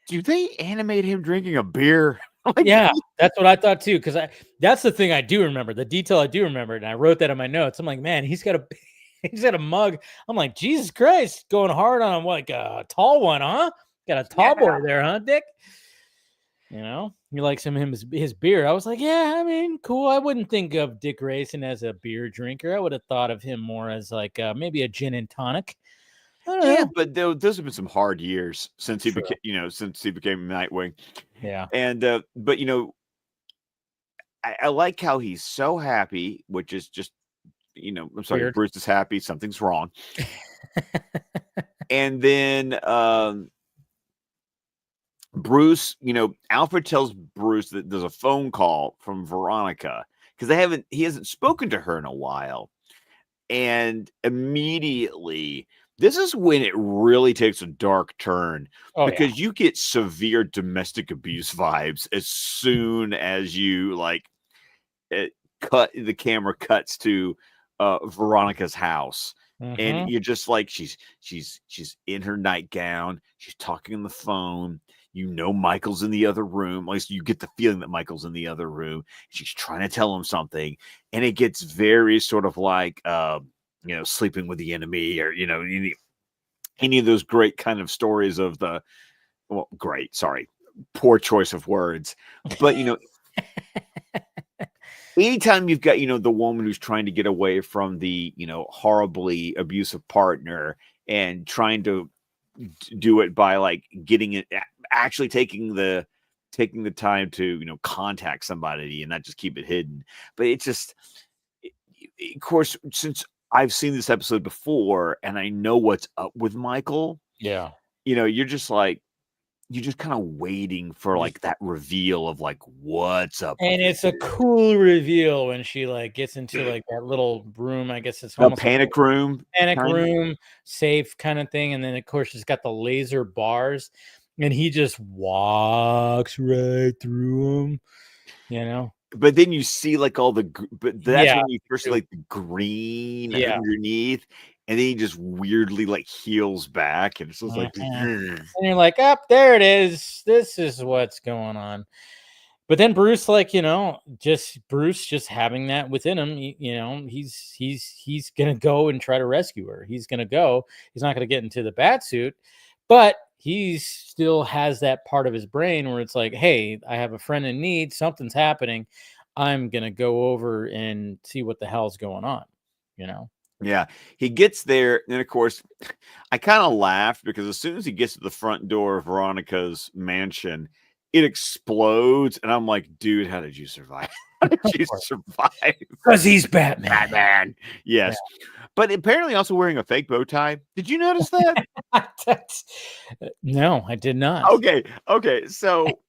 do they animate him drinking a beer? Like, Yeah, that's what I thought too. Because that's the thing I do remember, the detail I do remember, and I wrote that in my notes. I'm like, man, he's got a mug. I'm like, Jesus Christ, going hard on like a tall one, huh? Got a tall boy there, huh, Dick? He likes his beer. I was like, yeah, I mean, cool. I wouldn't think of Dick Grayson as a beer drinker. I would have thought of him more as like maybe a gin and tonic. I don't yeah, know. but those have been some hard years since he True. became, Nightwing. Yeah. And but I like how he's so happy, which is just, I'm sorry, Weird. Bruce is happy, something's wrong. And then Bruce, Alfred tells Bruce that there's a phone call from Veronica because he hasn't spoken to her in a while. And immediately, this is when it really takes a dark turn because you get severe domestic abuse vibes as soon as you the camera cuts to Veronica's house. And you're just like, she's in her nightgown, she's talking on the phone. Michael's in the other room. At least you get the feeling that Michael's in the other room. She's trying to tell him something, and it gets very sort of like sleeping with the enemy, or any of those great kind of stories of poor choice of words. But anytime you've got the woman who's trying to get away from the horribly abusive partner and trying to do it by like getting it, actually taking the time to contact somebody and not just keep it hidden. But it's just, of course, since I've seen this episode before and I know what's up with Michael, you're just kind of waiting for like that reveal of like what's up. And it's a cool reveal when she like gets into like that little room. I guess it's almost panic room, safe kind of thing. And then of course she's got the laser bars, and he just walks right through them. But then you see like all but that's when you first see like the green underneath, and then he just weirdly like heals back, and it's just like, and you're like, up there it is. This is what's going on. But then Bruce, just having that within him, he's gonna go and try to rescue her. He's gonna go. He's not gonna get into the bat suit, but he still has that part of his brain where it's like, hey, I have a friend in need. Something's happening. I'm gonna go over and see what the hell's going on. Yeah, he gets there, and of course, I kind of laughed because as soon as he gets to the front door of Veronica's mansion, it explodes, and I'm like, dude, how did you survive? How did you survive? Because he's Batman. Batman. Yes. Yeah. But apparently also wearing a fake bow tie. Did you notice that? No, I did not. Okay. So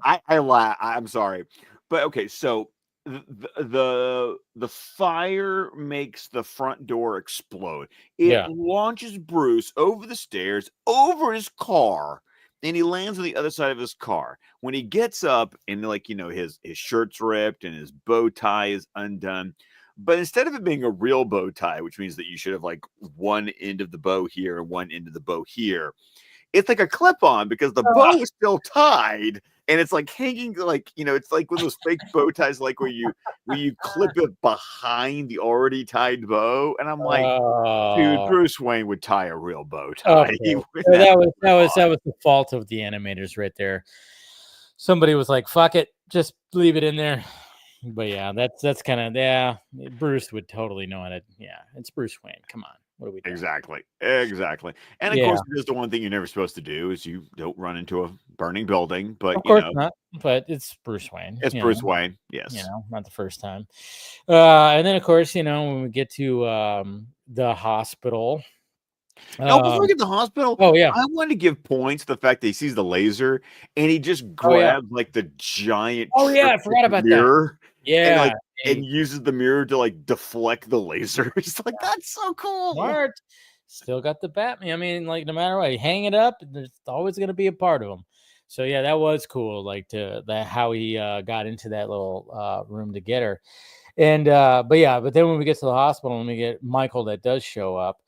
I laugh. I'm sorry. But okay, so the fire makes the front door explode. It launches Bruce over the stairs, over his car, and he lands on the other side of his car. When he gets up and his shirt's ripped and his bow tie is undone, but instead of it being a real bow tie, which means that you should have like one end of the bow here and one end of the bow here, it's like a clip-on because the bow is still tied, and it's like hanging, it's like one of those fake bow ties, like where you clip it behind the already tied bow. And I'm like, dude, Bruce Wayne would tie a real bow tie. That was the fault of the animators right there. Somebody was like, fuck it, just leave it in there. But yeah, that's kind of, Bruce would totally know it. Yeah, it's Bruce Wayne. Come on. What are we doing? Exactly. And of course, there's the one thing you're never supposed to do is you don't run into a burning building. But of course not. But it's Bruce Wayne. It's Bruce Wayne. Yes. Not the first time. And then of course, when we get to the hospital. No, before we get to the hospital, Oh yeah. I want to give points to the fact that he sees the laser and he just Oh yeah. grabs like the giant Oh yeah. I triptych forgot about that. mirror and Yeah. like and uses the mirror to like deflect the laser. He's like, that's so cool. Smart. Still got the Batman. I mean, like no matter what, you hang it up, there's always going to be a part of him. So yeah, that was cool. Like to that how he got into that little room to get her. And but then when we get to the hospital and we get Michael that does show up,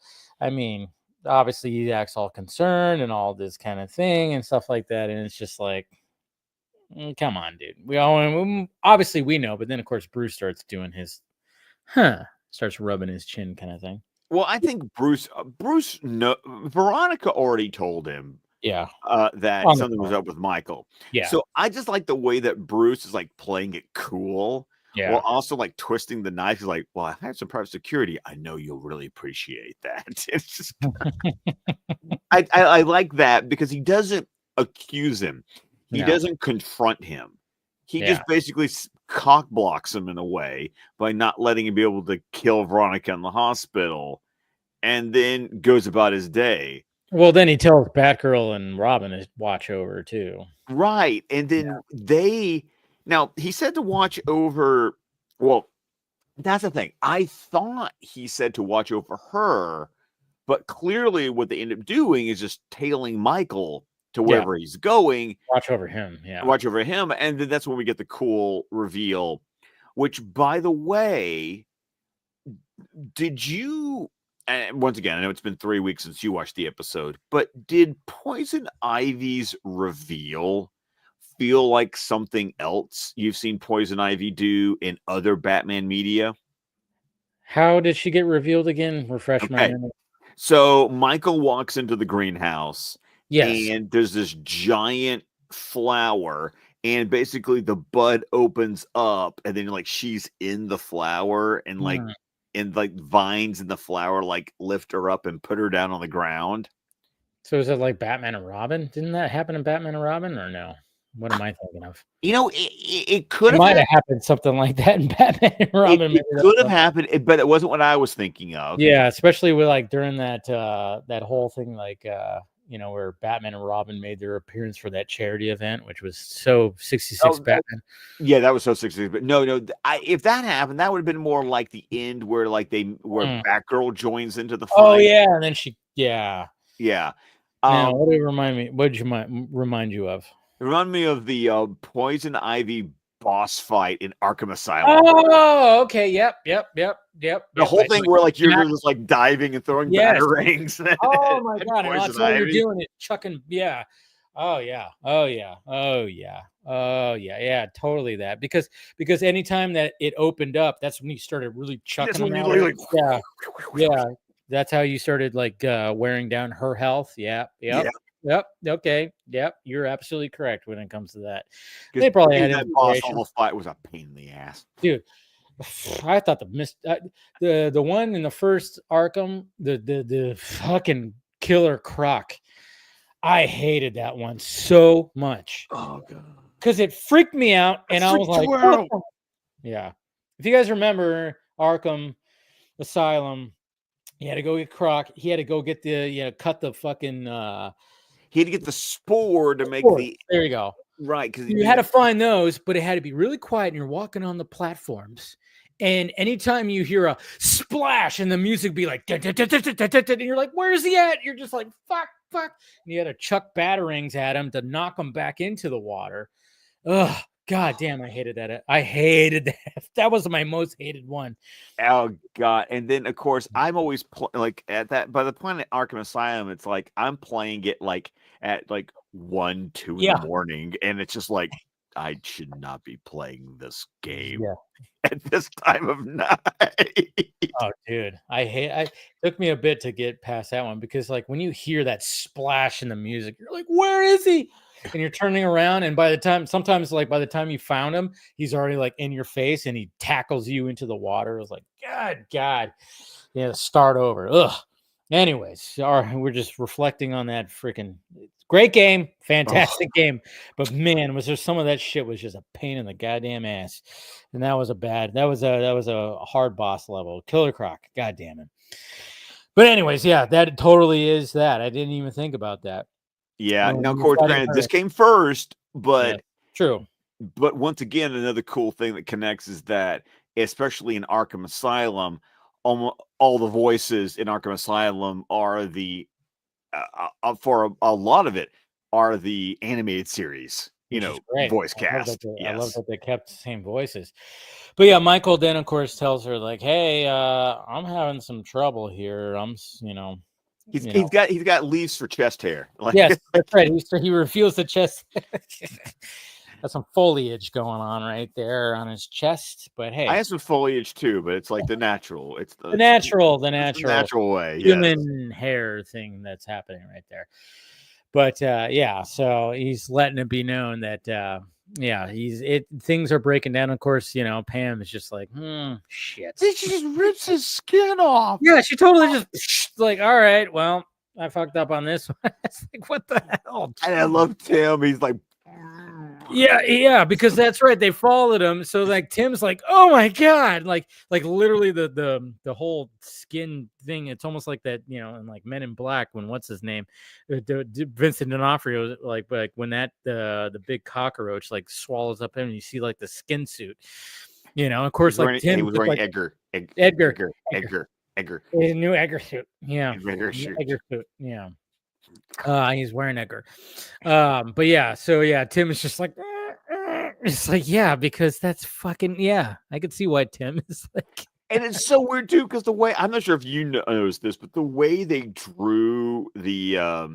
I mean, obviously he acts all concerned and all this kind of thing and stuff like that. And it's just like, come on, dude. We all obviously we know, but then of course Bruce starts doing his starts rubbing his chin kind of thing. Well, I think Bruce, no, Veronica already told him Yeah. that On the something was phone. up with Michael. Yeah. So I just like the way that Bruce is like playing it cool while Yeah. also like twisting the knife. He's like, well, I have some private security. I know you'll really appreciate that. It's just, I like that because he doesn't accuse him. He No. doesn't confront him. He Yeah. just basically cock blocks him in a way by not letting him be able to kill Veronica in the hospital and then goes about his day. Well, then he tells Batgirl and Robin to watch over too. Right. And then now he said to watch over. Well, that's the thing. I thought he said to watch over her, but clearly what they end up doing is just tailing Michael to wherever he's going. Watch over him. Yeah. Watch over him. And then that's when we get the cool reveal, which, by the way, did you, and once again, I know it's been 3 weeks since you watched the episode, but did Poison Ivy's reveal feel like something else you've seen Poison Ivy do in other Batman media? How did she get revealed again? Refresh my memory. So Michael walks into the greenhouse Yes. and there's this giant flower and basically the bud opens up and then like she's in the flower and like vines in the flower like lift her up and put her down on the ground. So is it like Batman and Robin? Didn't that happen in Batman and Robin or no? What am I thinking of? You know, it could It have might have happened something like that in Batman and Robin. it could have happened, but it wasn't what I was thinking of. Yeah, especially with like during that that whole thing, like where Batman and Robin made their appearance for that charity event, which was so 66 Batman. Yeah, that was so 66. But no, if that happened, that would have been more like the end where Batgirl joins into the fight. Oh yeah, and then yeah. Now, what did it remind me? What did you remind you of? It reminded me of the Poison Ivy boss fight in Arkham Asylum. Oh, okay. Yep. The whole thing where like you're just like diving and throwing batarangs. Oh my god! And that's what you're doing. It chucking. Yeah. Oh yeah. Totally that because anytime that it opened up, that's when you started really chucking them out. Yeah. That's how you started like wearing down her health. Yep. Okay. Yep. You're absolutely correct when it comes to that. They probably had that boss level fight was a pain in the ass, dude. I thought the one in the first Arkham, the fucking Killer Croc. I hated that one so much. Oh god, because it freaked me out, and I was like, oh. Yeah. If you guys remember Arkham Asylum. He had to go get Croc. He had to go get cut the fucking. He had to get the spore to make the. There you go. Right, because you had to find those, but it had to be really quiet, and you're walking on the platforms. And anytime you hear a splash, and the music be like, and you're like, "Where is he at?" You're just like, "Fuck!" And you had to chuck batarangs at him to knock him back into the water. Ugh. God damn, I hated that. I hated that. That was my most hated one. Oh god! And then of course I'm always like at that. By the point at Arkham Asylum, it's like I'm playing it like at like 1, 2 in the morning, and it's just like I should not be playing this game at this time of night. Oh, dude, it took me a bit to get past that one because like when you hear that splash in the music, you're like, "Where is he?" And you're turning around, and by the time you found him, he's already like in your face, and he tackles you into the water. I was like, God, start over. Ugh. Anyways, we're just reflecting on that freaking great game, fantastic game, but man, was there some of that shit was just a pain in the goddamn ass, and that was a hard boss level. Killer Croc, god damn it. But anyways, yeah, that totally is that. I didn't even think about that. Yeah. Now, of You're course, fighting granted, her. this came first, Yeah, but true. once again, another cool thing that connects is that, especially in Arkham Asylum, all the voices in Arkham Asylum are the for a lot of it are the animated series, Which is great. voice I cast. love Yes. that they kept the same voices. But yeah, Michael then of course tells her like, "Hey, I'm having some trouble here. He's you know." he's got he's got leaves for chest hair. Like, Yes, that's right. He reveals the chest. That's some foliage going on right there on his chest. But I hey, have some foliage too, but it's like the natural. It's the it's the natural natural way. Yes. human hair thing that's happening right there. But yeah, so he's letting it be known that yeah, things are breaking down. Of course, Pam is just like, shit. She just rips his skin off. Yeah, she totally just like, all right, well, I fucked up on this one. It's like, what the hell? And I love Tim. He's like, Yeah, because that's right. They followed him. So like Tim's like, oh my God. Like literally the whole skin thing. It's almost like that, in like Men in Black when what's his name? Vincent D'Onofrio, like when that the big cockroach like swallows up him and you see like the skin suit. Of course, like he Tim was just wearing like Edgar. Edgar. Edgar. His new Edgar suit. Yeah. Edgar shoot. Edgar suit. Yeah. He's wearing Edgar. But yeah, so yeah, Tim is just like it's like, yeah, because that's fucking yeah. I could see why Tim is like And it's so weird too, because the way I'm not sure if you noticed this, but the way they drew the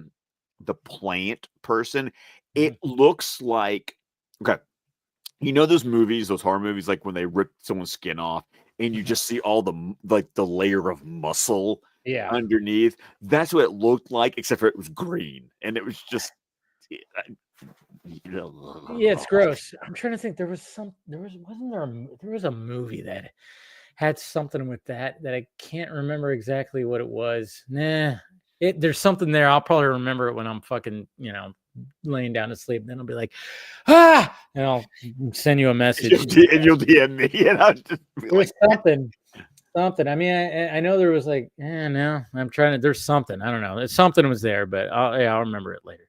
plant person, it looks like okay. Those movies, those horror movies, like when they rip someone's skin off and you just see all the layer of muscle yeah. underneath. That's what it looked like, except for it was green. And it was just Yeah, it's gross. I'm trying to think. There was a movie that had something with that I can't remember exactly what it was. Nah, there's something there. I'll probably remember it when I'm fucking, laying down to sleep. Then I'll be like, and I'll send you a message. and you'll DM me, and I'll just be There's like, something. I mean, I know there was like, no, I'm trying to. There's something. I don't know. Something was there, but I'll remember it later.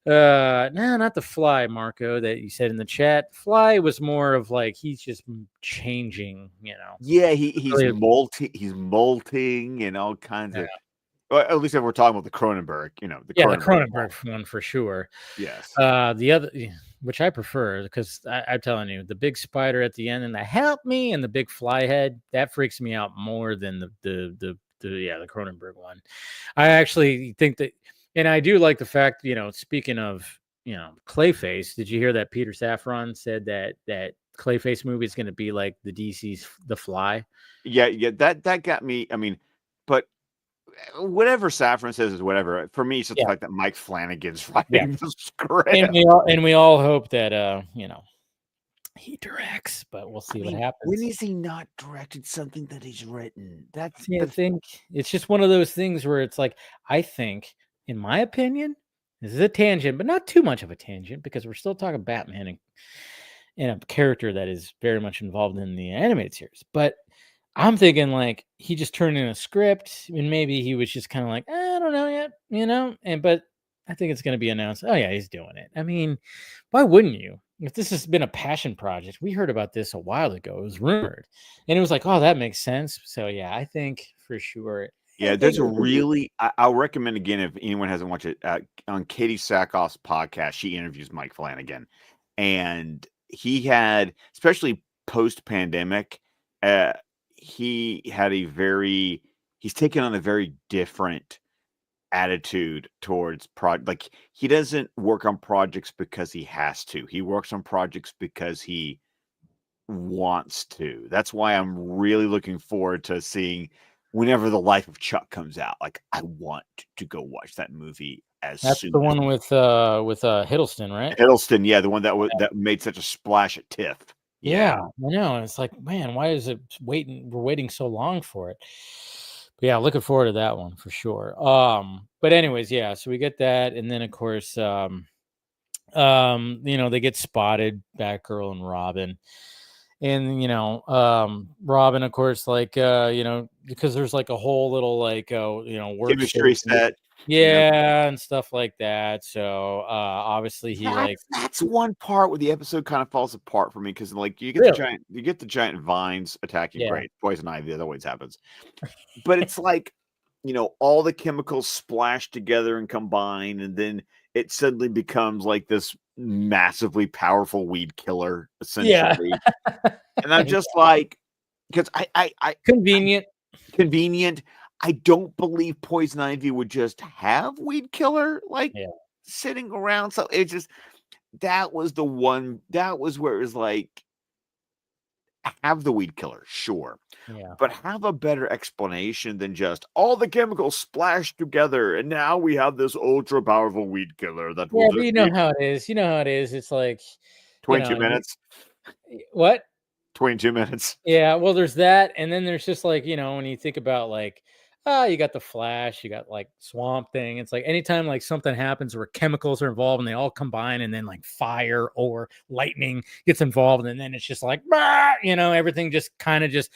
No, not the Fly, Marco, that you said in the chat. Fly was more of like he's just changing, yeah, he's Really- molting and all kinds of. Well, at least if we're talking about the Cronenberg, the Yeah, the Cronenberg. Cronenberg one for sure. Yes. The other, which I prefer, because I'm telling you, the big spider at the end and the help me and the big fly head, that freaks me out more than the Cronenberg one. I actually think that, and I do like the fact, speaking of, Clayface, did you hear that Peter Safran said that Clayface movie is going to be like the DC's The Fly? Yeah, that got me. I mean, but whatever Safran says is whatever. For me, it's just the fact that Mike Flanagan's writing the script. And we all hope that he directs, but we'll see what happens. When has he not directed something that he's written? That's I think it's just one of those things where it's like, I think, in my opinion, this is a tangent, but not too much of a tangent because we're still talking Batman and a character that is very much involved in the animated series. But I'm thinking like he just turned in a script and maybe he was just kind of like, I don't know yet, but I think it's going to be announced. Oh yeah, he's doing it. I mean, why wouldn't you? If this has been a passion project, we heard about this a while ago. It was rumored, and it was like, oh, that makes sense. So yeah, I think for sure. Yeah, there's a really. I'll recommend again if anyone hasn't watched it on Katie Sackhoff's podcast. She interviews Mike Flanagan, and he had, especially post pandemic, he had he's taken on a very different attitude towards like he doesn't work on projects because he has to. He works on projects because he wants to. That's why I'm really looking forward to seeing whenever The Life of Chuck comes out. Like I want to go watch that movie That's soon the one with Hiddleston, right? Hiddleston, yeah, the one that made such a splash at TIFF. Yeah, I know. And it's like, man, why is it waiting? We're waiting so long for it. But yeah, looking forward to that one for sure. But anyways, yeah, so we get that, and then of course, they get spotted, Batgirl and Robin. and Robin, of course, like because there's like a whole little like Chemistry workstation, set. yeah, and stuff like that. So obviously he like That's one part where the episode kind of falls apart for me because like you get really, the giant vines attacking. yeah, Great, poison ivy, that always happens. But it's like, all the chemicals splash together and combine, and then it suddenly becomes like this massively powerful weed killer, yeah, essentially. And I'm just like, because convenient. convenient. I don't believe poison ivy would just have weed killer like Yeah, sitting around. So it just that was the one that was where it was like, have the weed killer, sure, yeah. but have a better explanation than just all the chemicals splashed together and now we have this ultra powerful weed killer that will Yeah, but just you know be how it is. You know how it is. It's like, 22 minutes. what? 22 minutes. Yeah, well, there's that, and then there's just like, when you think about like, you got the Flash, you got like Swamp Thing. It's like anytime like something happens where chemicals are involved and they all combine, and then like fire or lightning gets involved, and then it's just like, bah, everything just kind of just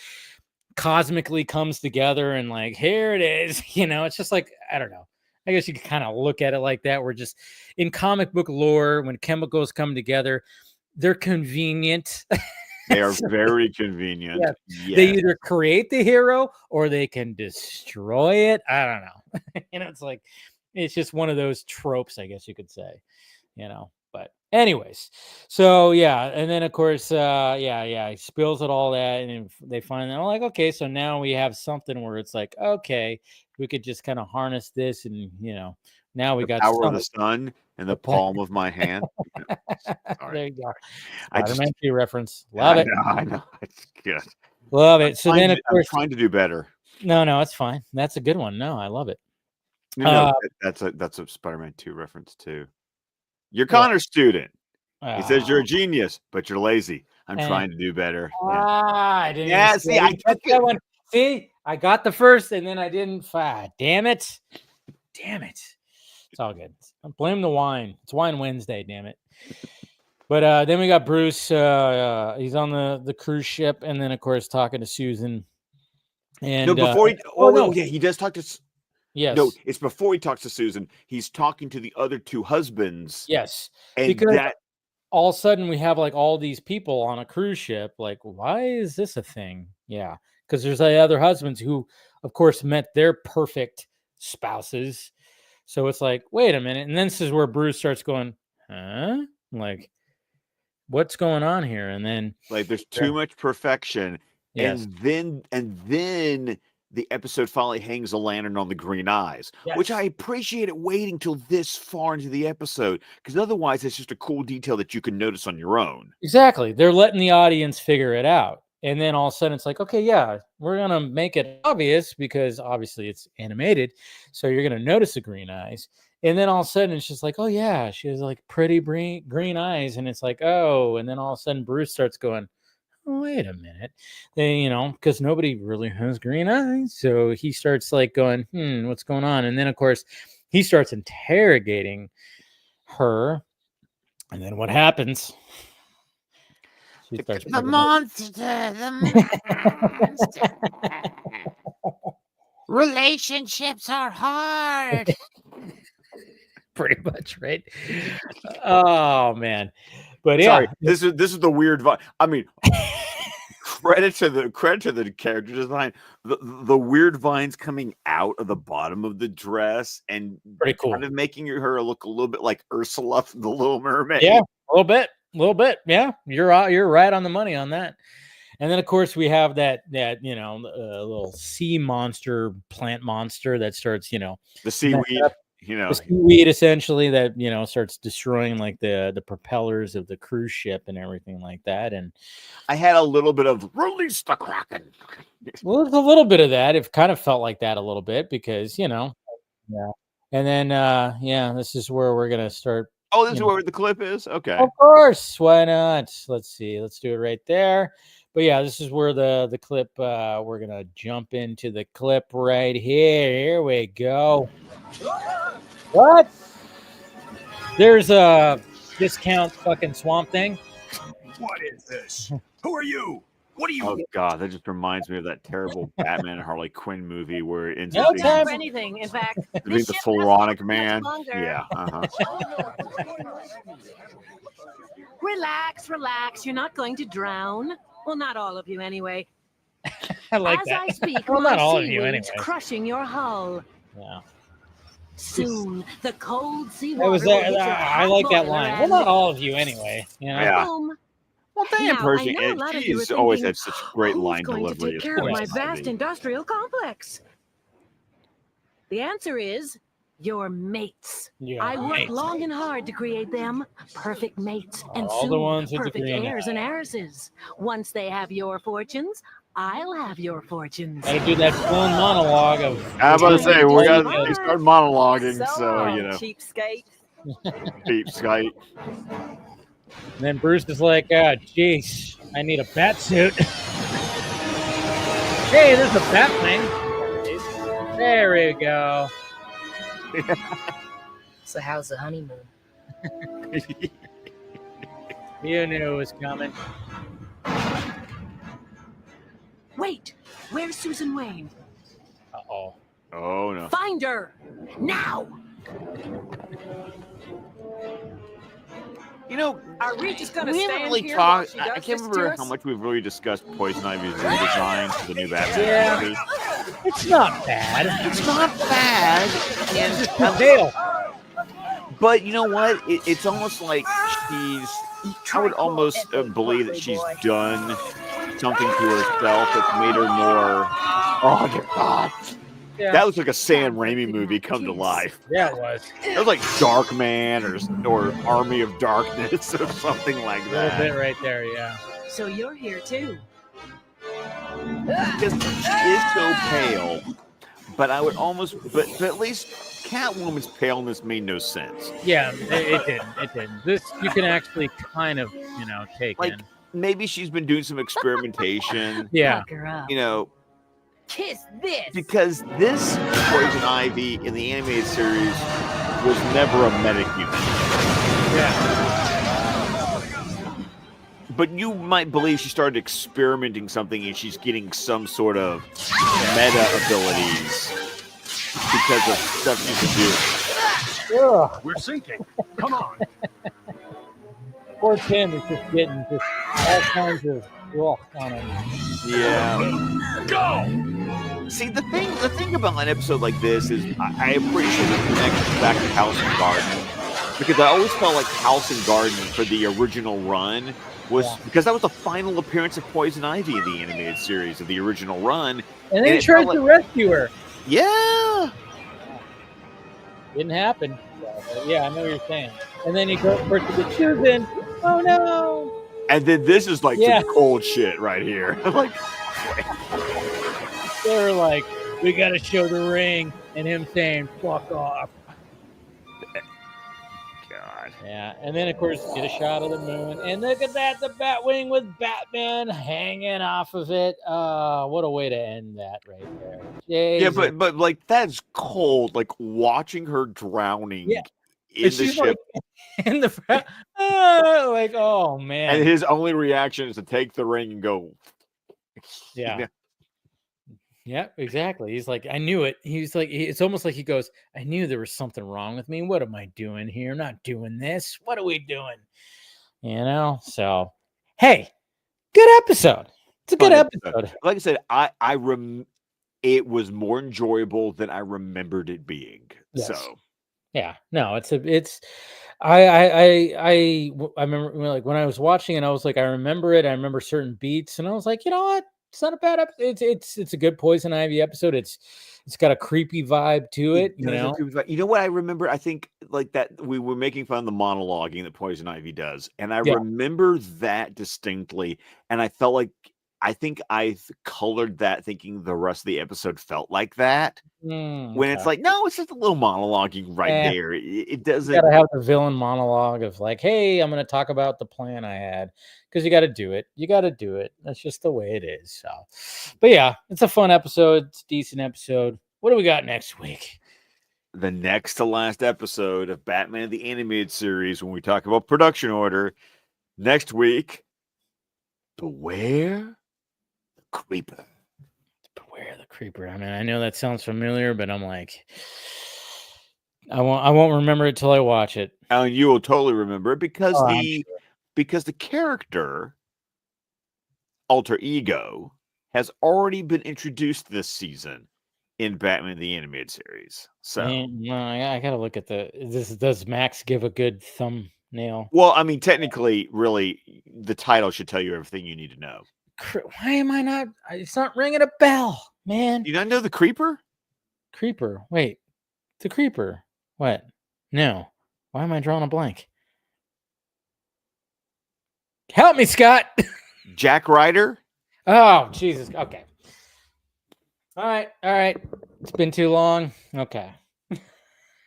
cosmically comes together, and like here it is. It's just like, I don't know. I guess you could kind of look at it like that. We're just in comic book lore, when chemicals come together, they're convenient. They are So, very convenient. yeah, they Yes. either create the hero or they can destroy it. I don't know. It's like, it's just one of those tropes, I guess you could say. But anyways, so yeah, and then of course, he spills it all that, and they find that, like, okay, so now we have something where it's like, okay, we could just kind of harness this, and now we The got power of the some. sun in the Okay. palm of my hand. Sorry. There you go. I just Spider-Man 2 reference. Love I it. know, I know. It's good. Love it. So then, of I'm course, trying to do better. no, it's fine. That's a good one. No, I love it. No, Uh, that's a Spider-Man 2 reference too. You're what? Connor's student. He says you're a Ah, genius, but you're lazy. I'm eh. trying to do better. Yeah. I didn't even Yeah, see, I get took it. that one. See, I got the first, and then I didn't. Damn it! Damn it! It's all good. Blame the wine. It's Wine Wednesday. Damn it! But then we got Bruce. He's on the cruise ship, and then of course talking to Susan. No, And before he oh no, yeah, he does talk to no, yes, it's before he talks to Susan. He's talking to the other two husbands, yes, and because that all of a sudden we have like all these people on a cruise ship. Like, why is this a thing? Yeah, because there's like other husbands who, of course, met their perfect spouses. So it's like, wait a minute. And then this is where Bruce starts going, huh? Like, what's going on here? And then, like there's yeah, too much perfection, yes, and then the episode finally hangs a lantern on the green eyes, which I yes, appreciate it waiting till this far into the episode, because otherwise it's just a cool detail that you can notice on your own. exactly. They're letting the audience figure it out. And then all of a sudden it's like, okay, yeah, we're going to make it obvious because obviously it's animated. So you're going to notice the green eyes. And then all of a sudden it's just like, oh, yeah, she has like pretty green eyes. And it's like, oh, and then all of a sudden Bruce starts going, oh, wait a minute. Then, because nobody really has green eyes. So he starts like going, what's going on? And then, of course, he starts interrogating her. And then what happens? She starts The picking up. monster, relationships are hard. Pretty much, right? Oh man. But Sorry, yeah. this is the weird vibe. I mean, credit to the character design. The weird vines coming out of the bottom of the dress and Pretty cool. kind of making her look a little bit like Ursula from the Little Mermaid. Yeah, a little bit. A little bit. Yeah. You're right on the money on that. And then of course we have that little sea monster, plant monster that starts, The messing seaweed, up the seaweed essentially that starts destroying like the propellers of the cruise ship and everything like that. And I had a little bit of release the Kraken. well, there's a little bit of that. It kind of felt like that a little bit because yeah. And then this is where we're gonna start. Oh, this is where the clip is? Okay. Of course, why not? Let's see. Let's do it right there. But yeah, this is where the clip. We're gonna jump into the clip right here. Here we go. What? There's a discount fucking Swamp Thing. What is this? Who are you? What are you? Oh God, that just reminds me of that terrible Batman and Harley Quinn movie where it ends No up being, time For anything. In fact, being the Floronic Man. Yeah. Relax, relax. You're not going to drown. Well, not all of you anyway. I like As that. I speak, Well, my not all of you seaweed's anyway. crushing your hull. Yeah. Soon, the cold That seawater was will hit your I hot like that boiler line. Well, and not all of you anyway. You know? Yeah. boom. Well, Diane Now, I Pershing, know a lot of you are she's always thinking, had such great who's line going to delivery. take as care of my Poison vast Ivy. industrial complex? The answer is your mates. Your I worked mates. long and hard to create them. Perfect mates, and All the soon ones with the perfect green heirs eye. and heiresses. Once they have your fortunes, I'll have your fortunes. Gotta do that full monologue of. I was about to say we got Smart. to start monologuing, so long, you know, cheapskate. cheapskate. And then Bruce is like, jeez, I need a bat suit. Hey, there's a Batwing. There we go. So how's the honeymoon? You knew it was coming. Wait, where's Susan Wayne? Uh-oh. Oh no. Find her now. You know, Are we just gonna we haven't stand really here while talked. she I does can't this remember to how us? much we've really discussed Poison Ivy's redesign for the new Batman Yeah. movie. It's not bad. It's not bad, It's just pale. but you know what? It's almost like she's. I would almost believe that she's done something to herself that's made her more. Oh dear God. Yeah. That looks like a Sam Raimi movie come to life. Yeah, it was. It was like Dark Man or Army of Darkness or something like A little that. bit right there, yeah. So you're here too. Because she is so pale, but I would almost, but at least Catwoman's paleness made no sense. Yeah, it didn't. It didn't. This you can actually kind of, take Like in. maybe she's been doing some experimentation, Yeah. Fuck her up. you know, Kiss this. because this Poison Ivy in the animated series was never a metahuman. Yeah. But you might believe she started experimenting something and she's getting some sort of meta abilities because of stuff she's been doing. Ugh. We're sinking. Come on. Poor Tim is just getting just all kinds of ugh on him. Yeah. Go. See, the thing about an episode like this is I appreciate the connection back to House and Garden, because I always felt like House and Garden for the original run was because that was the final appearance of Poison Ivy in the animated series of the original run. And then he it tried felt to like- rescue her. Yeah. Didn't happen. Yeah, I know what you're saying. And then he goes for it to get Susan. Oh no. And then this is like Yeah. some cold shit right here. Like, They were like, we got to show the ring, and him saying, fuck off. God. Yeah, and then, of course, get a shot of the moon. And look at that, the Batwing with Batman hanging off of it. What a way to end that right there. Yeah, Jesus. but like that's cold. Like watching her drowning Yeah. in And the she's ship, like, in the like, oh, man. and his only reaction is to take the ring and go. Yeah. Yeah, exactly. He's like, I knew it. He's like, it's almost like he goes, I knew there was something wrong with me. What am I doing here? I'm not doing this. What are we doing? So hey, good episode. It's a good Fun episode. Like I said, it was more enjoyable than I remembered it being. Yes. So Yeah, no, I remember when I was watching it, I was like, I remember it. I remember certain beats, and I was like, you know what? It's not a bad episode. It's a good Poison Ivy episode. It's got a creepy vibe to it. You know what I remember? I think like that we were making fun of the monologuing that Poison Ivy does, and I remember that distinctly. And I felt like I think I colored that thinking the rest of the episode felt like that. When it's like, no, it's just a little monologuing right there. It doesn't. You gotta have the villain monologue of like, hey, I'm gonna talk about the plan I had, because you gotta do it. You gotta do it. That's just the way it is. So, but yeah, it's a fun episode. It's a decent episode. What do we got next week? The next to last episode of Batman the Animated Series, when we talk about production order next week, Beware the creeper. Beware the creeper. I mean, I know that sounds familiar, but I'm like, I won't remember it till I watch it. And you will totally remember it because Oh, I'm the character alter ego has already been introduced this season in Batman the Animated Series. So, Man, no, I gotta look at does Max give a good thumbnail? well, I mean, technically, really, the title should tell you everything you need to know. Why am I not? It's not ringing a bell, man. Do you not know the Creeper? Creeper. Wait, the creeper. What? No. Why am I drawing a blank? Help me, Scott. Jack Ryder? Oh, Jesus. Okay. All right. It's been too long. Okay.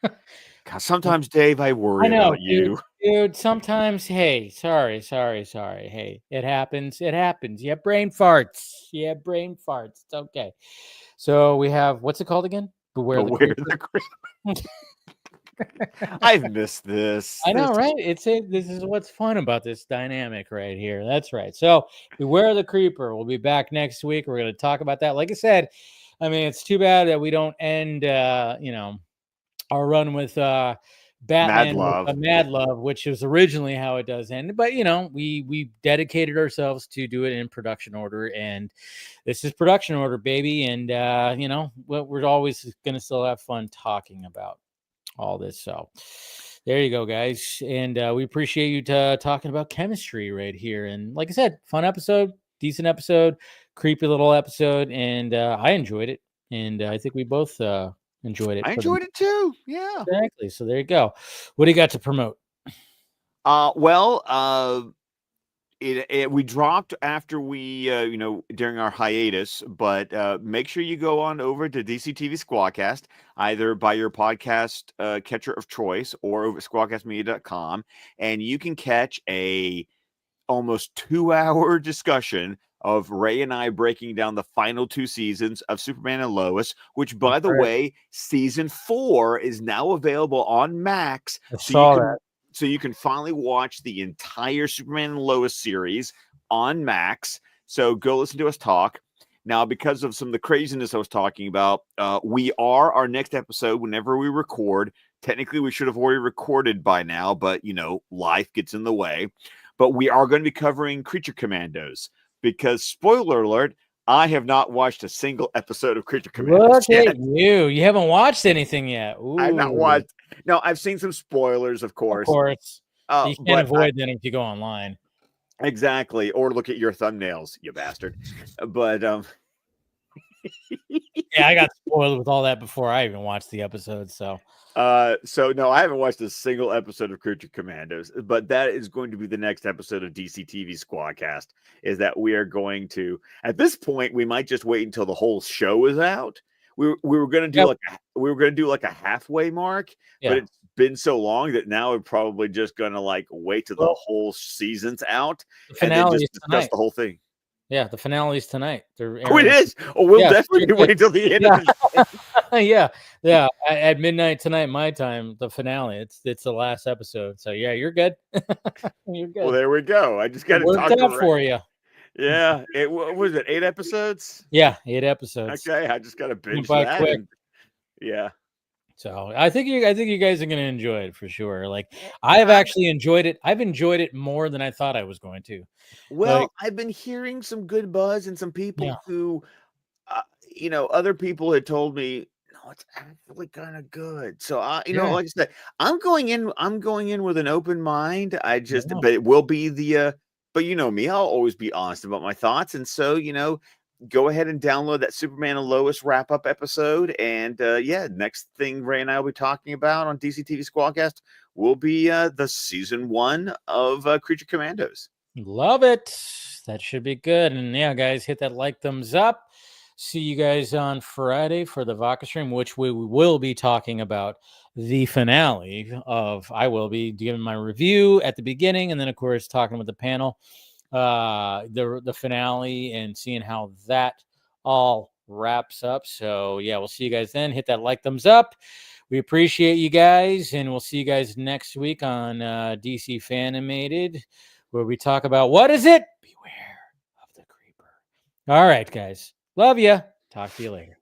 God, sometimes, Dave, I worry about you. Dude, sometimes, hey, sorry. Hey, it happens. It happens. You have brain farts. It's okay. So we have, what's it called again? Beware the Creeper. The Creeper. I've missed this. I know, right? This is what's fun about this dynamic right here. That's right. So Beware the Creeper. We'll be back next week. We're going to talk about that. Like I said, I mean, it's too bad that we don't end, our run with Batman with Mad Love, which was originally how it does end. But we dedicated ourselves to do it in production order, and this is production order, baby. And we're always going to still have fun talking about all this. So there you go, guys. And we appreciate you talking about chemistry right here. And like I said, fun episode, decent episode, creepy little episode, and I enjoyed it, and I think we both enjoyed it. I enjoyed it too. Yeah, exactly. So there you go. What do you got to promote? We dropped after we during our hiatus, but make sure you go on over to DCTV Squadcast, either by your podcast catcher of choice or over at squadcastmedia.com, and you can catch a almost 2-hour discussion of Ray and I breaking down the final 2 seasons of Superman and Lois, which, by the way, season 4 is now available on Max. So you can finally watch the entire Superman and Lois series on Max. So go listen to us talk. Now, because of some of the craziness I was talking about, our next episode, whenever we record, technically we should have already recorded by now, but, life gets in the way. But we are going to be covering Creature Commandos because, spoiler alert, I have not watched a single episode of Creature Commandos yet. Look at you. You haven't watched anything yet. Ooh. I've not watched. No, I've seen some spoilers, of course. Of course. You can't avoid them if you go online. Exactly. Or look at your thumbnails, you bastard. But yeah, I got spoiled with all that before I even watched the episode. So no, I haven't watched a single episode of Creature Commandos, but that is going to be the next episode of DC TV Squadcast. Is that we are going to, at this point, we might just wait until the whole show is out. We were going to do like a halfway mark, but it's been so long that now we're probably just going to wait till the whole season's out and then just discuss the whole thing. Yeah, the finale's tonight. Oh, it is. Oh, we'll definitely wait till the end of the show. Yeah. At midnight tonight, my time, the finale. It's the last episode. So yeah, you're good. You're good. Well, there we go. I just got to talk out for you. Yeah. What was it? 8 episodes? Yeah, 8 episodes. Okay, I just got to binge that. Quick. Yeah. So I think you guys are going to enjoy it for sure. I've actually enjoyed it. I've enjoyed it more than I thought I was going to. Well, I've been hearing some good buzz and some people who, other people had told me, no, it's actually kind of good. So like I said, I'm going in with an open mind. But it will be but you know me, I'll always be honest about my thoughts. And so, go ahead and download that Superman and Lois wrap-up episode. And next thing Ray and I will be talking about on DCTV Squadcast will be the season 1 of Creature Commandos. Love it. That should be good. And yeah, guys, hit that thumbs up. See you guys on Friday for the Vodka stream, which we will be talking about the finale of. I will be giving my review at the beginning, and then of course talking with the panel. The finale and seeing how that all wraps up. So yeah, we'll see you guys then. Hit that thumbs up. We appreciate you guys, and we'll see you guys next week on DC Fan-imated, where we talk about what is it? Beware All right, guys. Love you. Talk to you later.